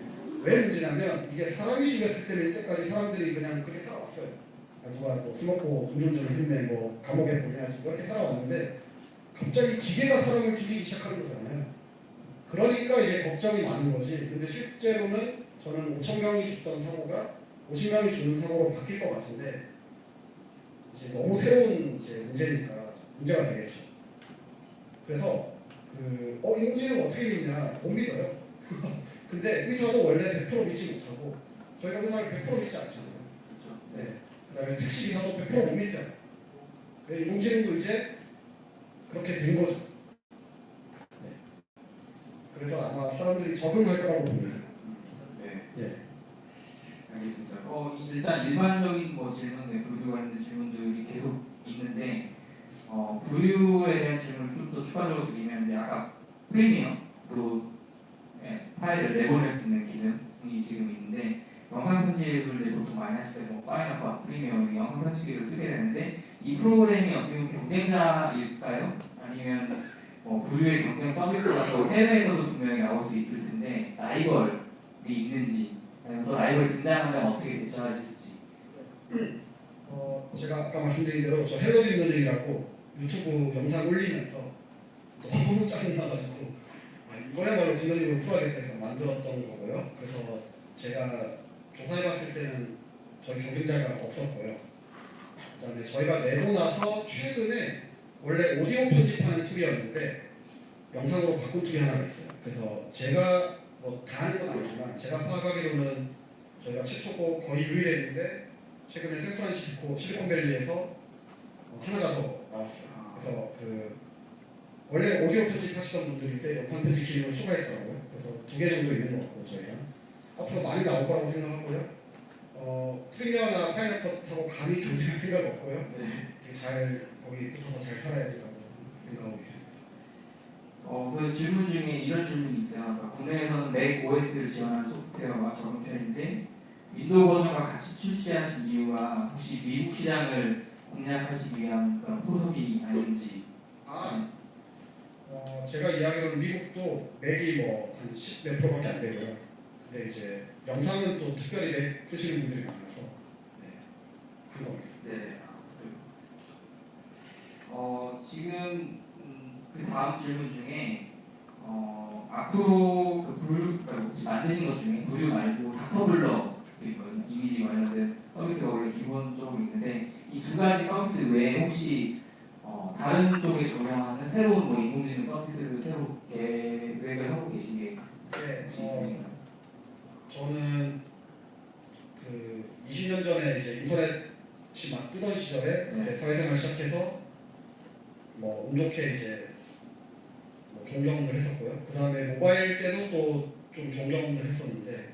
왜 문제냐면 이게 사람이 죽였을 때는 이때까지 사람들이 그냥 그렇게 살아왔어요. 누가 뭐술 먹고 음주운전을 했네, 뭐 감옥에 보내야지 뭐 이렇게 살아왔는데 갑자기 기계가 사람을 죽이기 시작하는 거잖아요. 그러니까 이제 걱정이 많은 거지. 근데 실제로는 저는 5천 명이 죽던 사고가 50명이 죽는 사고로 바뀔 것 같은데 이제 너무 새로운 이제 문제니까 문제가 되겠죠. 그래서 인공지능 어떻게 믿냐? 못 믿어요. 근데 의사도 원래 100% 믿지 못하고 저희가 의사를 100% 믿지 않잖아요. 네. 그다음에 택시 기사도 100% 못 믿잖아요. 인공지능도 이제 그렇게 된 거죠. 네. 그래서 아마 사람들이 적응할 거라고 봅니다. 네. 예. 알겠습니다. 일단 일반적인 질문, 부류 관련된 질문들이 계속 있는데 부류에 대한 질문을 좀 더 추가적으로 드리면 이제 아까 프리미엄으로 파일을 내보낼 수 있는 기능이 지금 있는데 영상 편집을 이제 보통 많이 하실 때 파이널 컷, 프리미엄 영상 편집기를 쓰게 되는데 이 프로그램이 어떻게 보면 경쟁자일까요? 아니면 부류의 경쟁 서비스가 또 해외에서도 분명히 나올 수 있을 텐데 라이벌이 있는지 또 라이벌이 등장한다면 어떻게 대처하실지. 제가 아까 말씀드린 대로 저 헬로 딥러닝이라고 유튜브 영상 올리면서 너무 짜증나가지고 이거야말로 딥러닝으로 풀어야겠다 해서 만들었던 거고요. 그래서 제가 조사해봤을 때는 저희 경쟁자가 없었고요. 그다음에 저희가 내고 나서 최근에 원래 오디오 편집하는 툴이었는데 영상으로 바꾼 툴이 하나가 있어요. 그래서 제가 다 하는 건 아니지만 제가 파악하기로는 저희가 최초고 거의 유일했는데 최근에 샌프란시스코 실리콘밸리에서 하나가 더 나왔어요. 그래서 원래 오디오 편집 하시던 분들인데 영상 편집 기능을 추가했더라고요. 그래서 2개 정도 있는 것 같고 저희가 앞으로 많이 나올 거라고 생각하고요. 프리미어나 파이널 컷하고 감히 경쟁할 생각 없고요. 되게 잘 거기 붙어서 잘 살아야지라고 생각하고 있습니다. 그래서 질문 중에 이런 질문이 있어요. 그러니까 국내에서는 맥 OS를 지원하는 소프트웨어가 적은 편인데 윈도우 버전과 같이 출시하신 이유가 혹시 미국 시장을 공략하시기 위한 그런 포석이 아닌지. 제가 이야기로는 미국도 맥이 한 10몇 프로밖에 안 되고요. 근데 이제 영상은 또 특별히 맥 쓰시는 분들이 많아서 한 겁니다. 네. 지금 그 다음 질문 중에 앞으로 그러니까 만드신 것 중에 부류 말고 닥터블러도 있거든요. 이미지 관련된 서비스가 원래 기본적으로 있는데 이 두 가지 서비스 외에 혹시 다른 쪽에 적용하는 새로운 인공지능 서비스를 새로 계획을 하고 계신 게 혹시 있으신가요? 저는 20년 전에 이제 인터넷이 막 뜨던 시절에 그때 사회생활 시작해서 운 좋게 이제 종경을 했었고요. 그 다음에 모바일 때도 또 좀 종경을 했었는데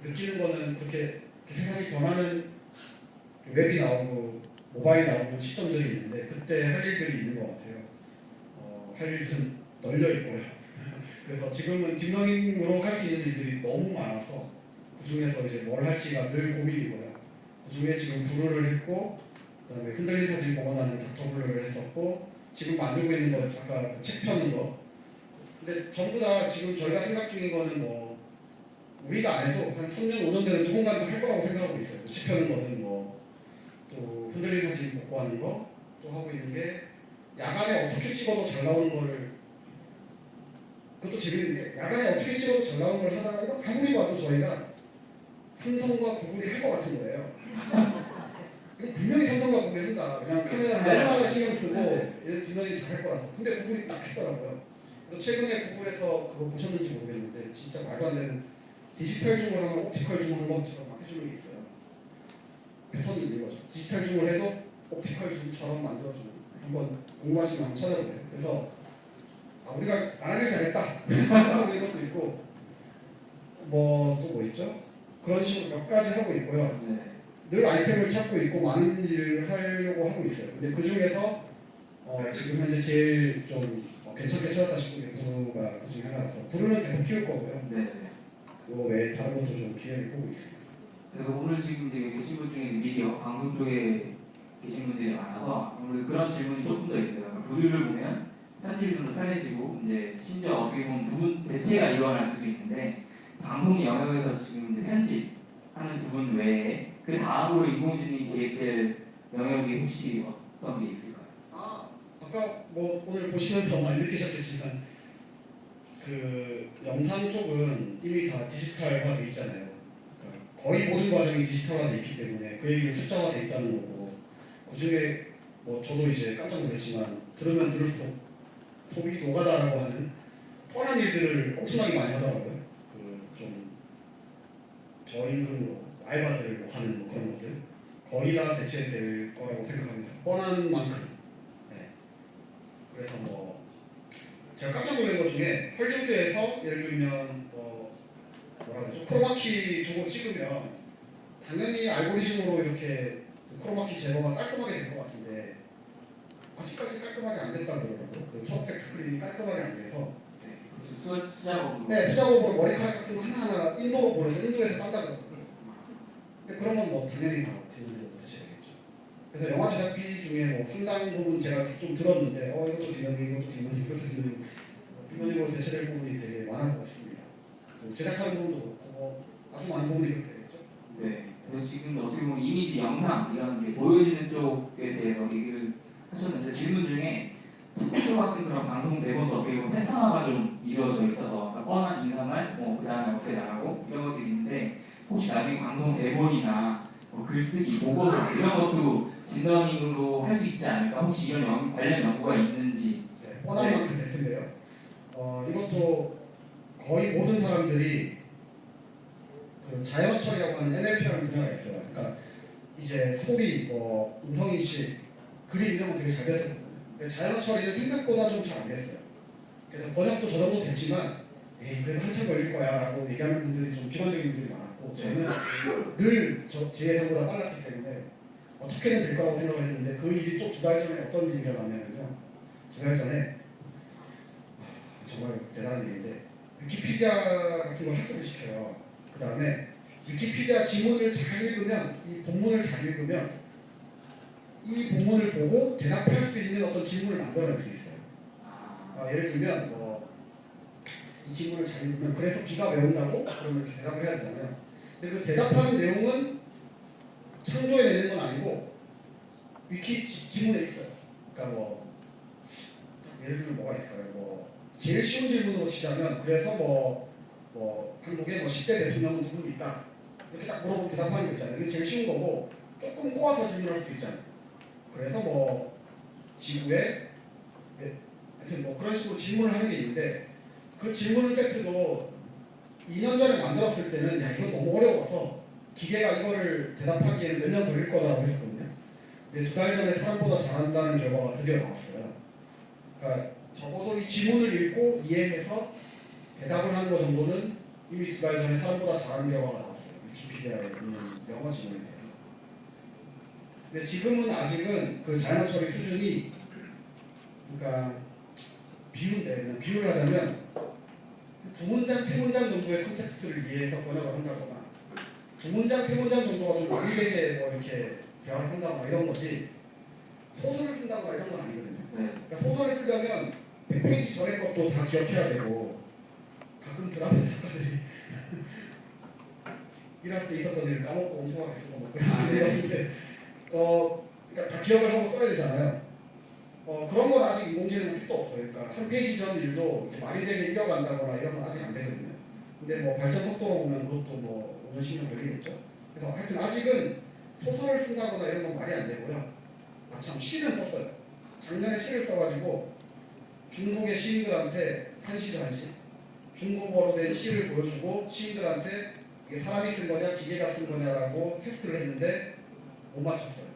느끼는 거는 그렇게 세상이 변하는 웹이 나오고 모바일이 나오는 시점들이 있는데 그때 할 일들이 있는 것 같아요. 할 일들은 널려 있고요. 그래서 지금은 딥러닝으로 할 수 있는 일들이 너무 많아서 그 중에서 이제 뭘 할지가 늘 고민이고요. 그 중에 지금 부루를 했고 그다음에 흔들린 사진 복원하는 닥터블루를 했었고 지금 만들고 있는 거 아까 책 펴는 거. 근데 전부 다 지금 저희가 생각 중인 거는 우리가 안 해도 한 3년 5년 되는 누군가도 할 거라고 생각하고 있어요. 책 펴는 거든 또 흔들린 사진 복구하는 거 또 하고 있는 게 야간에 어떻게 찍어도 잘 나오는 거를 그것도 재밌는 게 야간에 어떻게 찍어도 잘 나오는 걸 하다가 아무리 봐도 저희가 삼성과 구글이 할 것 같은 거예요. 이거 분명히 삼성과 구글이 한다. 그냥 카메라 너무나 신경 쓰고 얘들 뒷면이 잘할 거라서. 근데 구글이 딱 했더라고요. 그래서 최근에 구글에서 그거 보셨는지 모르겠는데 진짜 말도 안 되는 디지털 줌을 하면 옵티컬 줌 한 것처럼 막 해주는 게 있어요. 패턴이 있는 거죠. 디지털 줌을 해도 옵티컬 줌처럼 만들어주는. 한번 궁금하시면 한번 찾아보세요. 그래서 우리가 안 하길 잘했다 생각하고 있는 것도 있고 또 뭐 있죠? 그런 식으로 몇 가지 하고 있고요. 늘 아이템을 찾고 있고 많은 일을 하려고 하고 있어요. 근데 그 중에서 지금 현재 제일 좀 괜찮게 찾았다 싶은 게 부루가 그 중에 하나라서 부루는 계속 키울 거고요. 그거 외에 다른 것도 좀 기회를 보고 있습니다. 그래서 오늘 지금 이제 게시물 중에 미디어 방송 쪽에 계신 분들이 많아서 아무래도 그런 질문이 조금 더 있어요. 그러니까 부류를 보면 편집이 좀 더 편해지고 이제 심지어 어떻게 보면 부분 대체가 일어날 수도 있는데 방송 영역에서 지금 이제 편집하는 부분 외에 그 다음으로 인공지능이 개입될 영역이 혹시 어떤 게 있을까요? 아까 뭐 오늘 보시면서 많이 느끼셨겠지만 그 영상 쪽은 이미 다 디지털화돼 있잖아요. 그러니까 거의 모든 과정이 디지털화돼 있기 때문에 그 얘기는 숫자화돼 있다는 거고 그 중에 뭐 저도 이제 깜짝 놀랐지만 들으면 들을수록 속이 노가다라고 하는 뻔한 일들을 엄청나게 많이 하더라고요. 그 좀 저임금으로 알바들을 하는 뭐 그런 것들 거의 다 대체될 거라고 생각합니다. 뻔한 만큼. 네. 그래서 뭐 제가 깜짝 놀란 것 중에 헐리우드에서 예를 들면 뭐라 그러죠? 크로마키 두고 찍으면 당연히 알고리즘으로 이렇게 크로마키 제거가 깔끔하게 될 것 같은데 아직까지 깔끔하게 안 됐다고 그러더라고요. 그 초록색 스크린이 깔끔하게 안 돼서 수작업으로. 네, 수작업으로 머리카락 같은 거 하나하나 인도로 보내서 인도에서 딴다고. 근데 그런 건 뭐 당연히 다 뒷면으로 대체되겠죠. 그래서 영화 제작비 중에 뭐 상당 부분 제가 좀 들었는데 이것도 뒷면이, 이것도 뒷면이, 이것도 뒷면이 뒷면으로 대체될 부분이 되게 많은 것 같습니다. 그 제작하는 부분도 그렇고 뭐 아주 많은 부분이 그렇게 되겠죠. 네. 그래서 지금 어떻게 보면 이미지, 영상 이런 게 보여지는 쪽에 대해서 얘기를 하셨는데 질문 중에 토크쇼 같은 그런 방송 대본도 어떻게 보면 패턴화가 좀 이루어져 있어서 그러니까 뻔한 인사말, 그 다음에 어떻게 나가고 이런 것들이 있는데 혹시 나중에 방송 대본이나 뭐 글쓰기, 보고서 이런 것도 딥러닝으로 할 수 있지 않을까? 혹시 이런 관련 연구가 있는지. 네, 뻔한 만큼 될 텐데요. 이것도 거의 모든 사람들이 그 자연어 처리라고 하는 NLP라는 분야가 있어요. 그러니까 이제 소리, 뭐 음성인식, 그림 이런 거 되게 잘 됐어요. 근데 자연어 처리는 생각보다 좀 잘 안 됐어요. 그래서 번역도 저 정도 됐지만 에이 그래도 한참 걸릴 거야 라고 얘기하는 분들이 좀 비관적인 분들이 많았고 저는 늘 제 예상보다 빨랐기 때문에 어떻게든 될 거라고 생각을 했는데 그 일이 또 2달 전에 어떤 일이 일어나냐면요. 2달 전에 정말 대단한 일인데 위키피디아 같은 걸 학습을 시켜요. 그 다음에 위키피디아 지문을 잘 읽으면 이 본문을 잘 읽으면 이 본문을 보고 대답할 수 있는 어떤 질문을 만들어낼 수 있어요. 예를 들면 이 질문을 잘 읽으면 그래서 비가 왜 온다고? 그러면 이렇게 대답을 해야 되잖아요. 근데 그 대답하는 내용은 창조해내는 건 아니고 위키 지문에 있어요. 그러니까 예를 들면 뭐가 있을까요? 제일 쉬운 질문으로 치자면 그래서 한국의 10대 대통령은 누굽니까? 이렇게 딱 물어보면 대답하는 거 있잖아요. 이게 제일 쉬운 거고 조금 꼬아서 질문할 수도 있잖아요. 그래서 지구에 하여튼 그런 식으로 질문을 하는 게 있는데 그 질문 세트도 2년 전에 만들었을 때는 야 이건 너무 어려워서 기계가 이거를 대답하기에는 몇 년 걸릴 거라고 했었거든요. 근데 2달 전에 사람보다 잘한다는 결과가 드디어 나왔어요. 그러니까 적어도 이 지문을 읽고 이해해서 대답을 하는 것 정도는 이미 2달 전에 사람보다 잘하는 결과가 나왔어요. 위키피디아에 있는 영어 지문에 대해서. 근데 지금은 아직은 그 자연어 처리 수준이 그러니까 비유를 하자면 2문장, 3문장 정도의 컨텍스트를 이해해서 번역을 한다거나 2문장, 3문장 정도가 좀 많이 되게 이렇게 대화를 한다거나 이런 거지 소설을 쓴다거나 이런 건 아니거든요. 그러니까 소설을 쓰려면 100페이지 전에 것도 다 기억해야 되고 가끔 드라마 작가들이 일할 때 있었던 일을 까먹고 엉뚱하게 쓰고 뭐 그런 일 같은데 그러니까 다 기억을 하고 써야 되잖아요. 그런 건 아직 인공지능은 택도 없어요. 그러니까 한 페이지 전 일도 이렇게 말이 되게 이어간다거나 이런 건 아직 안 되거든요. 근데 발전 속도로 보면 그것도 5년, 10년 걸리겠죠. 그래서 하여튼 아직은 소설을 쓴다거나 이런 건 말이 안 되고요. 참 시를 썼어요. 작년에 시를 써가지고 중국의 시인들한테 한 시를 한 시. 중국어로 된 시를 보여주고 시인들한테 이게 사람이 쓴 거냐 기계가 쓴 거냐라고 테스트를 했는데 못 맞췄어요.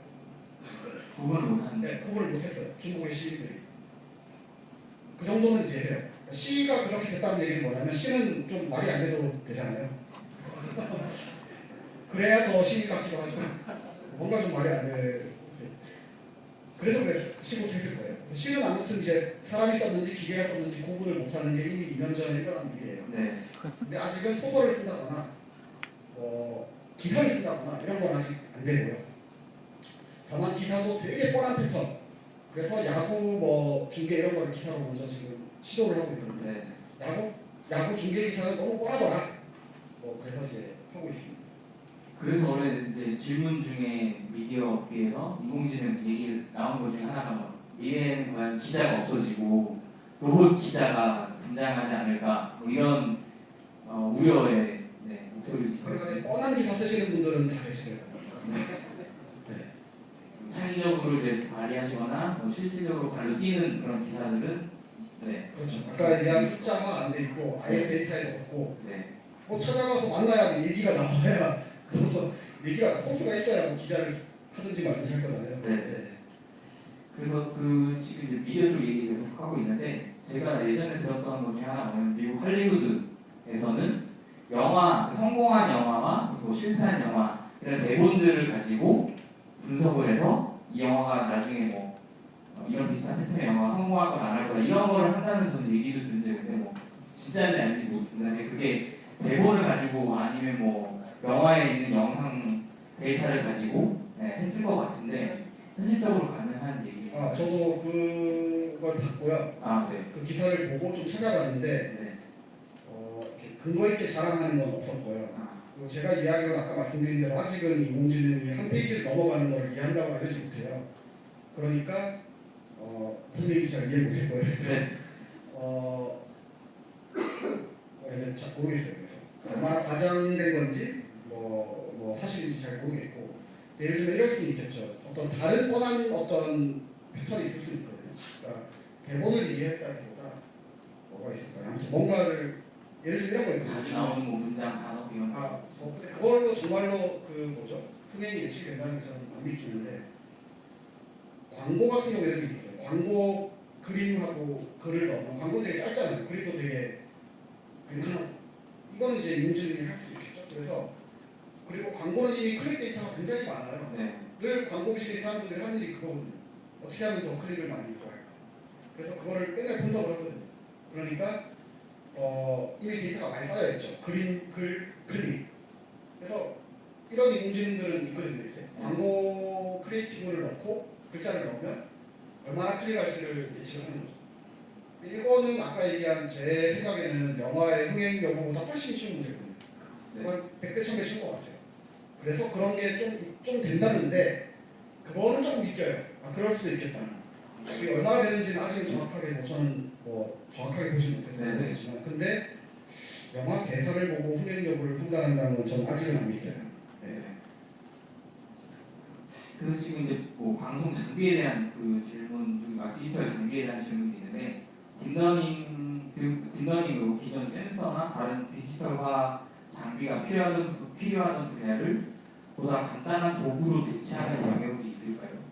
구분을 못하는데. 네, 구분을 못했어요. 중국의 시인들이. 그 정도는 이제 해요. 그러니까 시가 그렇게 됐다는 얘기는 뭐냐면 시는 좀 말이 안 돼도 되잖아요. 그래야 더 시인 같기도 하죠. 뭔가 좀 말이 안 돼. 그래서 시 못했을 거예요. 시는 아무튼 이제 사람이 썼는지 기계가 썼는지 구분을 못하는 게 이미 2년 전에 일어난 일이에요. 네. 근데 아직은 소설을 쓴다거나 기사를 쓴다거나 이런 건 아직 안 되고요. 다만 기사도 되게 뻔한 패턴. 그래서 야구 뭐 중계 이런 거를 기사로 먼저 지금 시도를 하고 있거든요. 야구 중계 기사는 너무 뻔하더라. 뭐 그래서 이제 하고 있습니다. 그래서 원래 이제 질문 중에 미디어 업계에서 인공지능 얘기 나온 것 중에 하나가 뭐 미래에는 과연 기자가 없어지고 로봇 기자가 등장하지 않을까 뭐 이런 우려의 목소리를 그러니까 듣거든요. 뻔한 기사 쓰시는 분들은 다 계시네요. 네. 창의적으로 이제 발휘하시거나 뭐 실질적으로 발로 뛰는 그런 기사들은 그렇죠. 아까 얘기한 숫자화 안 돼 있고 아예 데이터에 없고 네. 뭐 찾아가서 만나야 얘기가 나와야 그래서 얘기가 소스가 있어야 뭐 기자를 하든지 말든지 할 거잖아요. 네. 그래서 그 지금 이제 미디어 쪽 얘기 계속 하고 있는데 제가 예전에 들었던 것 중에 하나는 미국 할리우드에서는 영화 성공한 영화와 뭐 실패한 영화 이런 대본들을 가지고 분석을 해서 이 영화가 나중에 뭐 이런 비슷한 패턴의 영화가 성공할 거나 안 할 거나 이런 거를 한다는 저는 얘기도 듣는데 근데 뭐 진짜인지 아닌지 모르겠습니다. 근데 그게 대본을 가지고 아니면 뭐 영화에 있는 영상 데이터를 가지고 했을 것 같은데 현실적으로 가능한 얘기. 저도 그걸 봤고요. 네. 그 기사를 보고 좀 찾아봤는데 네. 이렇게 근거 있게 자랑하는 건 없었고요. 그리고 제가 이야기로 아까 말씀드린 대로 아직은 인공지능이 한 페이지를 넘어가는 걸 이해한다고 알지 못해요. 그러니까 무슨 얘기인지 잘 이해 못했고요. 네. 잘 모르겠어요. 그래서 얼마나 과장된 건지 뭐 사실인지 잘 모르겠고 예를 들면 이럴 수는 있겠죠. 어떤 다른 뻔한 어떤 패턴이 있을 수 있거든요. 그러니까 대본을 이해했다기보다 뭐가 있을까요? 아무튼 뭔가를 예를 들면 이런 거 있거든요. 자주 나오는 뭐 문장 단어 이런 거. 근데 그걸로 정말로 그 뭐죠? 흥행이 예측이 된다는 게 저는 안 믿기는데 광고 같은 경우 이런 게 있었어요. 광고 그림하고 글을 넣으면 광고 되게 짧잖아요. 그림도 되게 그래서 이거는 이제 인공지능이 할 수 있겠죠. 그래서 그리고 광고는 이미 클릭 데이터가 굉장히 많아요. 네. 늘 광고 비즈니스 하는 분들이 하는 일이 그거거든요. 어떻게 하면 더 클릭을 많이 이끌까? 그래서 그거를 맨날 분석을 하거든요. 그러니까 이미 데이터가 많이 쌓여 있죠. 그림, 글, 클릭. 그래서 이런 인공지능들은 있거든요. 이제 광고 크리에이티브를 넣고 글자를 넣으면 얼마나 클릭할지를 예측을 하는 거죠. 이거는 아까 얘기한 제 생각에는 영화의 흥행 여부보다 훨씬 쉬운 문제거든요. 한 100배, 1000배 쉬운 것 같아요. 그래서 그런 게 좀 된다는데 그거는 조금 믿겨요. 그럴 수도 있겠다. 그게 얼마나 되는지는 아직은 정확하게 저는 정확하게 보지 못해서 모르겠지만 근데 영화 대사를 보고 흥행 여부를 판단한다는 건 저는 아직은 안 믿겨요. 네. 그래서 지금 이제 뭐 방송 장비에 대한 그 질문, 디지털 장비에 대한 질문이 있는데 딥러닝으로 기존 센서나 다른 디지털화 장비가 필요하던 분야를 보다 간단한 도구로 대체하는 영역이 있을까요?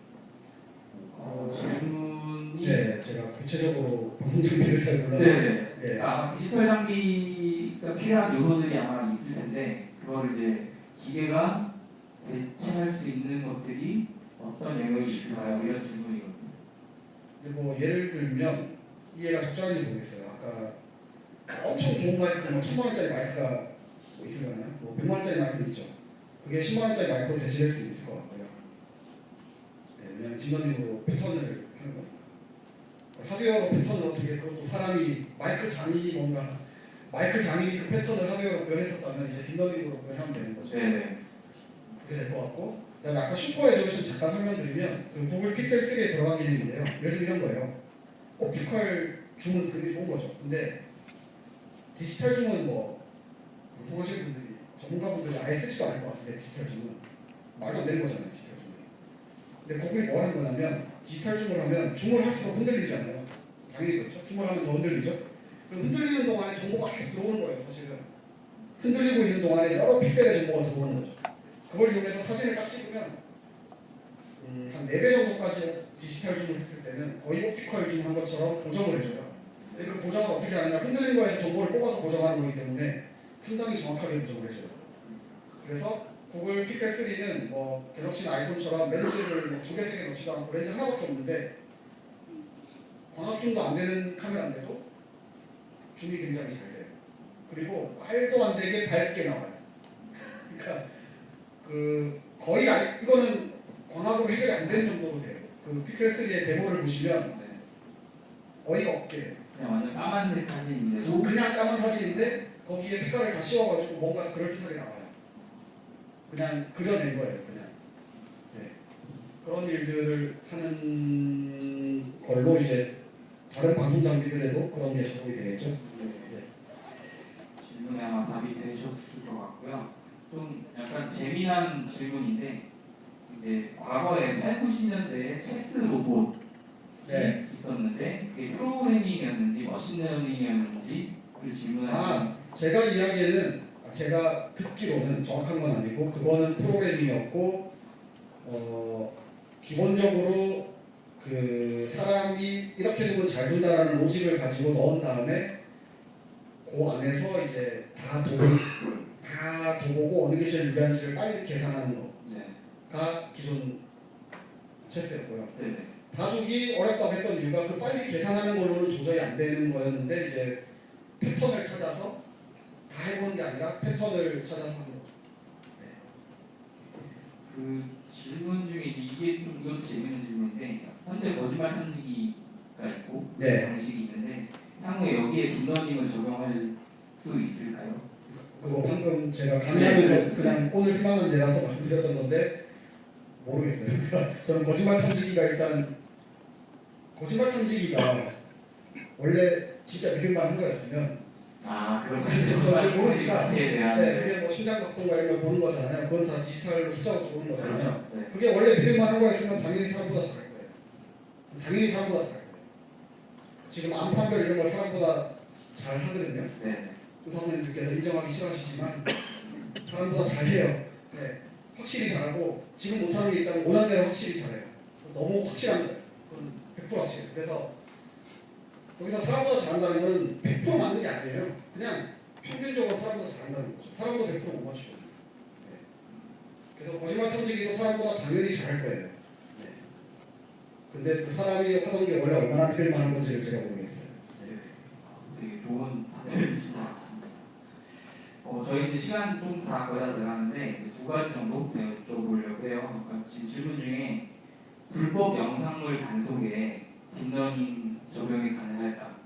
질문이 네, 제가 구체적으로 방송 장비를 잘 몰라서 네. 네. 아마 디지털 장비가 필요한 요소들이 아마 있을 텐데 그거를 이제 기계가 대체할 수 있는 것들이 어떤 영역이 있을까요? 이런 질문이거든요. 근데 뭐 예를 들면 이해가 적절한지 모르겠어요. 아까 엄청 좋은 마이크, 뭐 1000만원짜리 마이크가 뭐 있으려나요? 뭐 100만원짜리 마이크도 있죠. 그게 10만원짜리 마이크로 대체될 수 있을 것 같고요. 네, 왜냐하면 딥러닝으로 패턴을 하는 거니까. 하드웨어로 패턴을 어떻게 그것도 사람이 마이크 장인이 그 패턴을 하드웨어로 구현했었다면 이제 딥러닝으로 구현하면 되는 거죠. 네. 그렇게 될 것 같고 그다음에 아까 슈퍼 레졸루션 잠깐 설명드리면 그 구글 픽셀 3에 들어간 기능인데요. 예를 들면 이런 거예요. 옵티컬 줌은 굉장히 좋은 거죠. 근데 디지털 줌은 뭐 방송하시는 분들이 전문가분들이 아예 쓰지도 않을 것 같은데 디지털 줌은 말도 안 되는 거잖아요. 디지털 줌이. 근데 구글이 뭘 한 거냐면 디지털 줌을 하면 줌을 할수록 흔들리잖아요. 당연히 그렇죠. 줌을 하면 더 흔들리죠. 그럼 흔들리는 동안에 정보가 계속 들어오는 거예요. 사실은 흔들리고 있는 동안에 여러 픽셀의 정보가 들어오는 거죠. 그걸 이용해서 사진을 딱 찍으면 한 4배 정도까지 디지털 줌을 했을 때는 거의 옵티컬 줌 한 것처럼 보정을 해줘요. 근데 그 보정을 어떻게 하냐 흔들린 거에서 정보를 뽑아서 보정하는 거기 때문에 상당히 정확하게 보정을 해줘요. 그래서 구글 픽셀 3는 뭐 갤럭시나 아이폰처럼 렌즈를 뭐 2개, 3개 넣지도 않고 렌즈 하나밖에 없는데 광합줌도 안 되는 카메라인데도 줌이 굉장히 잘 돼요. 그리고 말도 안 되게 밝게 나와요. 그러니까 그 거의 이거는 광학으로 해결이 안 되는 정도로 돼요. 그 픽셀 3의 데모를 보시면 네. 어이가 없게 돼요. 그냥 완전 까만색 사진인데도 그냥 까만 사진인데 거기에 색깔을 다 씌워가지고 뭔가 그럴듯하게 나와요. 그냥 그려낸 거예요. 그냥. 네. 그런 일들을 하는 걸로 이제 다른 방송 장비들에도 그런 게 적용이 되겠죠. 네. 질문에 아마 답이 되셨을 것 같고요. 좀 약간 재미난 질문인데 이제 과거에 8, 90년대에 체스 로봇이 네. 있었는데 그게 프로그래밍이었는지 머신러닝이었는지 그 질문하신 제가 이야기에는 제가 듣기로는 정확한 건 아니고 그거는 프로그래밍이었고 기본적으로 그 사람이 이렇게 두면 잘 둔다라는 로직을 가지고 넣은 다음에 그 안에서 이제 다 도보고 어느 게 제일 유리한지를 빨리 계산하는 네. 거가 기존 체스였고요. 네네. 다두기 어렵다고 했던 이유가 그 빨리 계산하는 걸로는 도저히 안 되는 거였는데 이제 패턴을 찾아서 다 해보는 게 아니라 패턴을 찾아서 하는 거죠. 그 질문 중에 이게 좀 이것도 재밌는 질문인데 현재 거짓말 탐지기가 있고 네. 방식이 있는데 향후에 여기에 딥러닝을 적용할 수 있을까요? 그거 방금 제가 강의하면서 네. 그냥 오늘 생각난 예라서 말씀드렸던 건데 모르겠어요. 그러니까 저는 거짓말 탐지기가 일단 거짓말 탐지기가 원래 진짜 믿을만 한 거였으면 아 그렇죠. 저는 모르니까 그 자체에 대한 네, 그게 뭐 심장박동과 이런 걸 보는 거잖아요. 그건 다 디지털로 숫자로 보는 거잖아요. 그렇죠. 네. 그게 원래 믿을만 한 거였으면 당연히 사람보다 잘할 거예요. 당연히 사람보다 잘할 거예요. 지금 암 판별 이런 걸 사람보다 잘 하거든요. 네. 의사 선생님들께서 인정하기 싫어하시지만 사람보다 잘해요. 네, 확실히 잘하고 지금 못하는 게 있다면 원한대로 확실히 잘해요. 너무 확실한 거예요. 그건 100% 확실해요. 그래서 여기서 사람보다 잘한다는 거는 100% 맞는 게 아니에요. 그냥 평균적으로 사람보다 잘한다는 거죠. 사람도 100%못 맞추고. 네. 그래서 거짓말 탐지기도 사람보다 당연히 잘할 거예요. 네. 근데 그 사람이 하던 게 원래 얼마나 믿을 만한 건지를 제가 모르겠어요. 네. 되게 좋은 답변이신 것 같습니다. 저희 이제 시간 좀 다 거의 다 돼가는데 이제 두 가지 정도 여쭤보려고 해요. 그러니까 지금 질문 중에 불법 영상물 단속에 딥러닝 적용이 가능할까?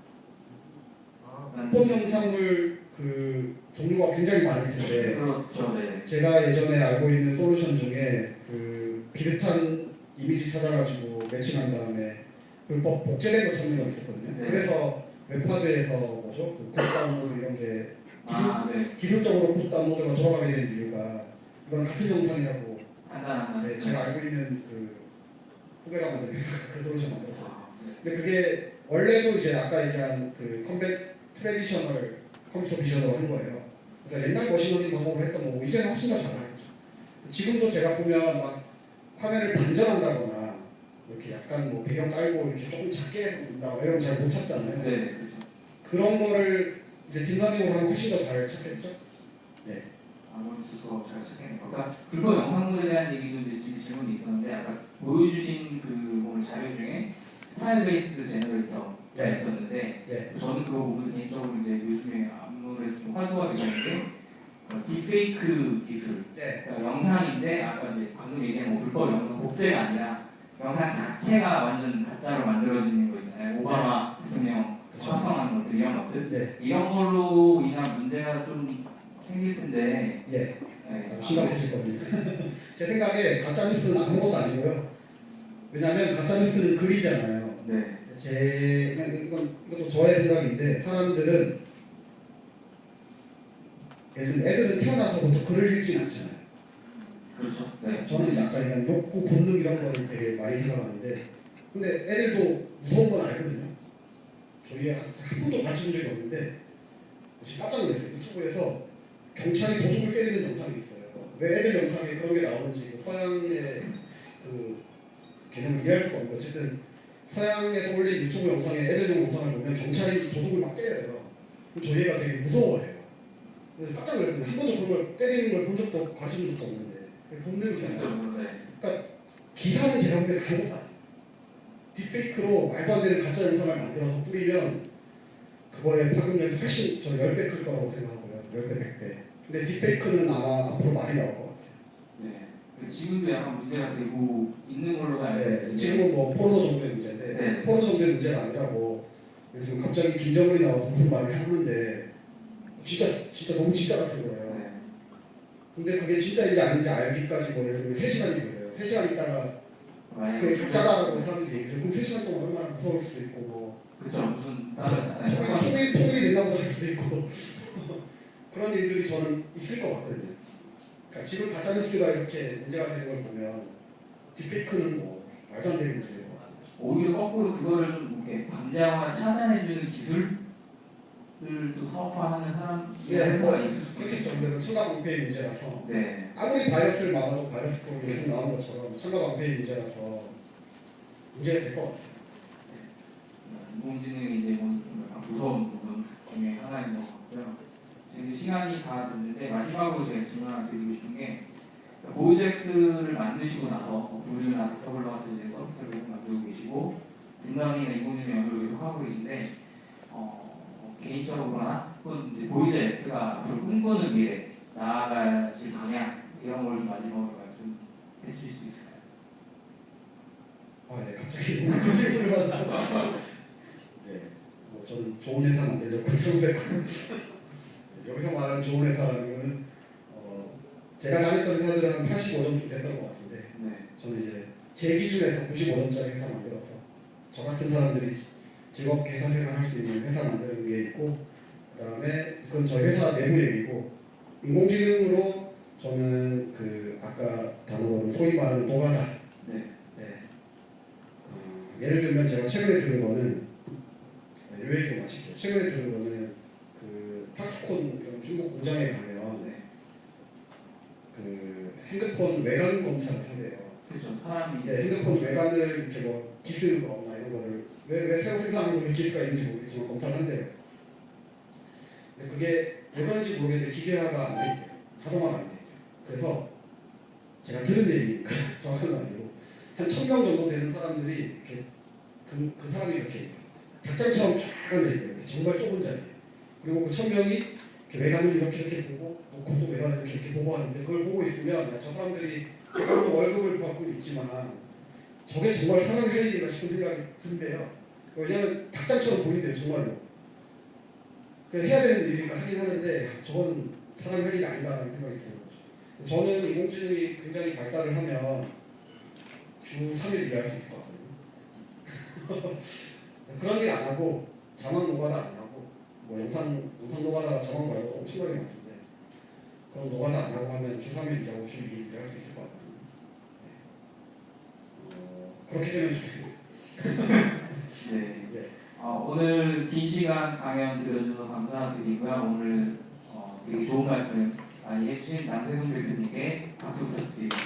폰 영상물 그 종류가 굉장히 많을 텐데 그렇죠, 네. 제가 예전에 알고 있는 솔루션 중에 그 비슷한 이미지 찾아가지고 매칭한 다음에 불법 복제된 거 찾는 거 있었거든요. 네. 그래서 웹하드에서 뭐죠? 그 굿 다운로드 이런 게 네. 기술적으로 굿 다운로드가 돌아가게 된 이유가 이건 같은 영상이라고 간단한 네, 제가 알고 있는 그 후배가 만든 회사가 그 솔루션 만들었거든요. 네. 근데 그게 원래도 이제 아까 얘기한 그 트래디셔널 컴퓨터 비전으로 한 거예요. 그래서 옛날 머신러닝 방법으로 했던 거고 이제는 훨씬 더 잘하는 거죠. 지금도 제가 보면 막 화면을 반전한다거나 이렇게 약간 뭐 배경 깔고 이렇게 조금 작게 해서 본다 이런 건 잘 못 찾잖아요. 네, 그렇죠. 그런 거를 이제 딥러닝으로 하면 훨씬 더 잘 찾겠죠. 네. 아무래도 잘 찾겠네요. 그러니까 불법 영상물에 대한 얘기도 이제 지금 질문이 있었는데 아까 보여주신 그 오늘 자료 중에 스타일 베이스드 제너레이터가 네. 있었는데 네. 저는 그거 보면서 개인적으로 이제 요즘에 아무래도 좀 활동하게 되는데 딥페이크 기술 네. 그러니까 영상인데 아까 이제 방금 얘기한 뭐 불법 영상 복제가 아니라 영상 자체가 완전 가짜로 만들어지는 거 있잖아요. 오바마 대통령 그쵸. 합성하는 것들 이런 것들 네. 이런 걸로 인한 문제가 좀 생길 텐데 예. 네. 아주 심각해질 겁니다. 제 생각에 가짜 뉴스는 아무것도 아니고요. 왜냐하면 가짜 뉴스는 글이잖아요. 네. 이것도 저의 생각인데 사람들은 예를 들면 애들은 태어나서부터 글을 읽진 않잖아요. 그렇죠. 네. 저는 이제 아까 얘기한 욕구, 본능 이런 거를 되게 많이 생각하는데 근데 애들도 무서운 건 알거든요. 저희 한 번도 가르쳐준 적이 없는데 지금 깜짝 놀랐어요. 유튜브에서 경찰이 도둑을 때리는 영상이 있어요. 왜 애들 영상에 그런 게 나오는지 서양의 그 개념을 이해할 수가 없는데 어쨌든 서양에서 올린 유튜브 영상에 애들 영상을 보면 경찰이 도둑을 막 때려요. 그럼 저희 애가 되게 무서워해요. 깜짝 놀랐거든요. 한 번도 그걸 때리는 걸 본 적도 없고 가르쳐준 적도 없는데 본능이잖아요. 그렇죠. 네. 그러니까 기사는 제가 보기엔 아무것도 아니에요. 딥페이크로 말도 안 되는 가짜 영상을 만들어서 뿌리면 그거의 파급력이 훨씬 저 10배 클 거라고 생각하고요. 10배, 100배. 근데 딥페이크는 아마 앞으로 많이 나올 것 같아요. 네. 지금도 약간 문제가 되고 있는 걸로 알고 네, 있는데 지금은 뭐 포르노 정도의 문제인데 네. 포르노 정도의 문제가 아니라 뭐 요즘 갑자기 김정은이 나와서 무슨 말을 하는데 진짜 너무 진짜 같은 거예요. 네. 근데 그게 진짜인지 아닌지 알기까지 뭐 예를 들면 3시간이 걸려요. 3시간 있다가 만약에 그게 가짜다라고 사람들이 얘기해요. 그럼 3시간 동안 얼마나 무서울 수도 있고 뭐 그렇죠. 무슨 다른 통일이 된다고 할 수도 있고 그런 일들이 저는 있을 것 같거든요. 그러니까 지금 가짜뉴스가 이렇게 문제가 되는 걸 보면 딥페이크는 뭐 말도 안 되는 문제인 것 같아요. 오히려 거꾸로 그거를 좀 이렇게 방지하거나 찾아내주는 기술들도 사업화하는 사람이 있을 수도 그렇겠죠. 있죠. 근데 그 첨가방패의 문제라서 네. 아무리 바이러스를 막아도 바이러스 프로 계속 나오는 것처럼 첨가방패의 문제라서 문제가 될 것 같아요. 인공지능이 이제 뭐 좀 약간 무서운 부분 중에 하나인 것 같고요. 지금 시간이 다 됐는데 마지막으로 제가 질문 하나 드리고 싶은 게 고이젝스를 만드시고 나서 구글이나 닥터블러 같은 이제 서비스를 계속 만들고 계시고 딥러닝이나 인공지능 연구를 계속 하고 계신데 개인적으로나 혹은 이제 보이젝스가 앞으로 꿈꾸는 미래 나아가실 방향 이런 걸 좀 마지막으로 말씀해 주실 수 있을까요? 아, 네, 갑자기 너무 큰 질문을 받아서 네, 뭐 저는 좋은 회사 만들려고 처음했고 여기서 말하는 좋은 회사라는 거는 제가 다녔던 회사들은 한 85점쯤 됐던 것 같은데 네. 저는 이제 제 기준에서 95점짜리 회사 만들어서 저 같은 사람들이 즐겁게 회사 생활할 수 있는 회사 만드는 게 있고 그 다음에 그건 저희 회사 내부 얘기고 인공지능으로 저는 그 아까 단어로 소위 말하는 노가다 네. 예를 들면 제가 최근에 들은 거는 요 얘기 마칠게요. 최근에 들은 거는 그 팍스콘 이런 중국 공장에 가면 네. 그 핸드폰 외관 검사를 한대요. 그렇죠. 사람이 예, 핸드폰 외관을 이렇게 뭐 기스를 거나 이런 거를 왜 새로 생산하는 거에 기스가 있는지 모르겠지만 검사를 한대요. 근데 그게 왜 그런지 모르겠는데 기계화가 안 돼 있대요. 자동화가 안 돼 있대요. 그래서 제가 들은 얘기니까 정확한 건 아니고 한 1000명 정도 되는 사람들이 이렇게 그 사람이 이렇게 있어요. 닭장처럼 쫙 앉아있대요. 정말 좁은 자리에. 그리고 그 1000명이 외관을 이렇게 보고 또 외관을 이렇게 보고 하는데 그걸 보고 있으면 저 사람들이 정말로 월급을 받고 있지만 저게 정말 사람 할 일인가 싶은 생각이 든대요. 왜냐하면 닭장처럼 보인대요. 정말로. 해야 되는 일이니까 하긴 하는데 저건 사람 할 일이 아니다라는 생각이 드는 거죠. 저는 인공지능이 굉장히 발달을 하면 주 3일 일할 수 있을 것 같거든요. 그런 일 안 하고 자막 노가다 안 하고 뭐 영상 노가다가 자막 말고 엄청나게 많던데 그런 노가다 안 하고 하면 주 3일 일하고 주 2일 일할 수 있을 것 같거든요. 그렇게 되면 좋겠습니다. 네. 네. 오늘 긴 시간 강연 들어주셔서 감사드리고요. 오늘 되게 좋은 말씀 많이 해주신 남세훈 대표님께 박수 부탁드립니다.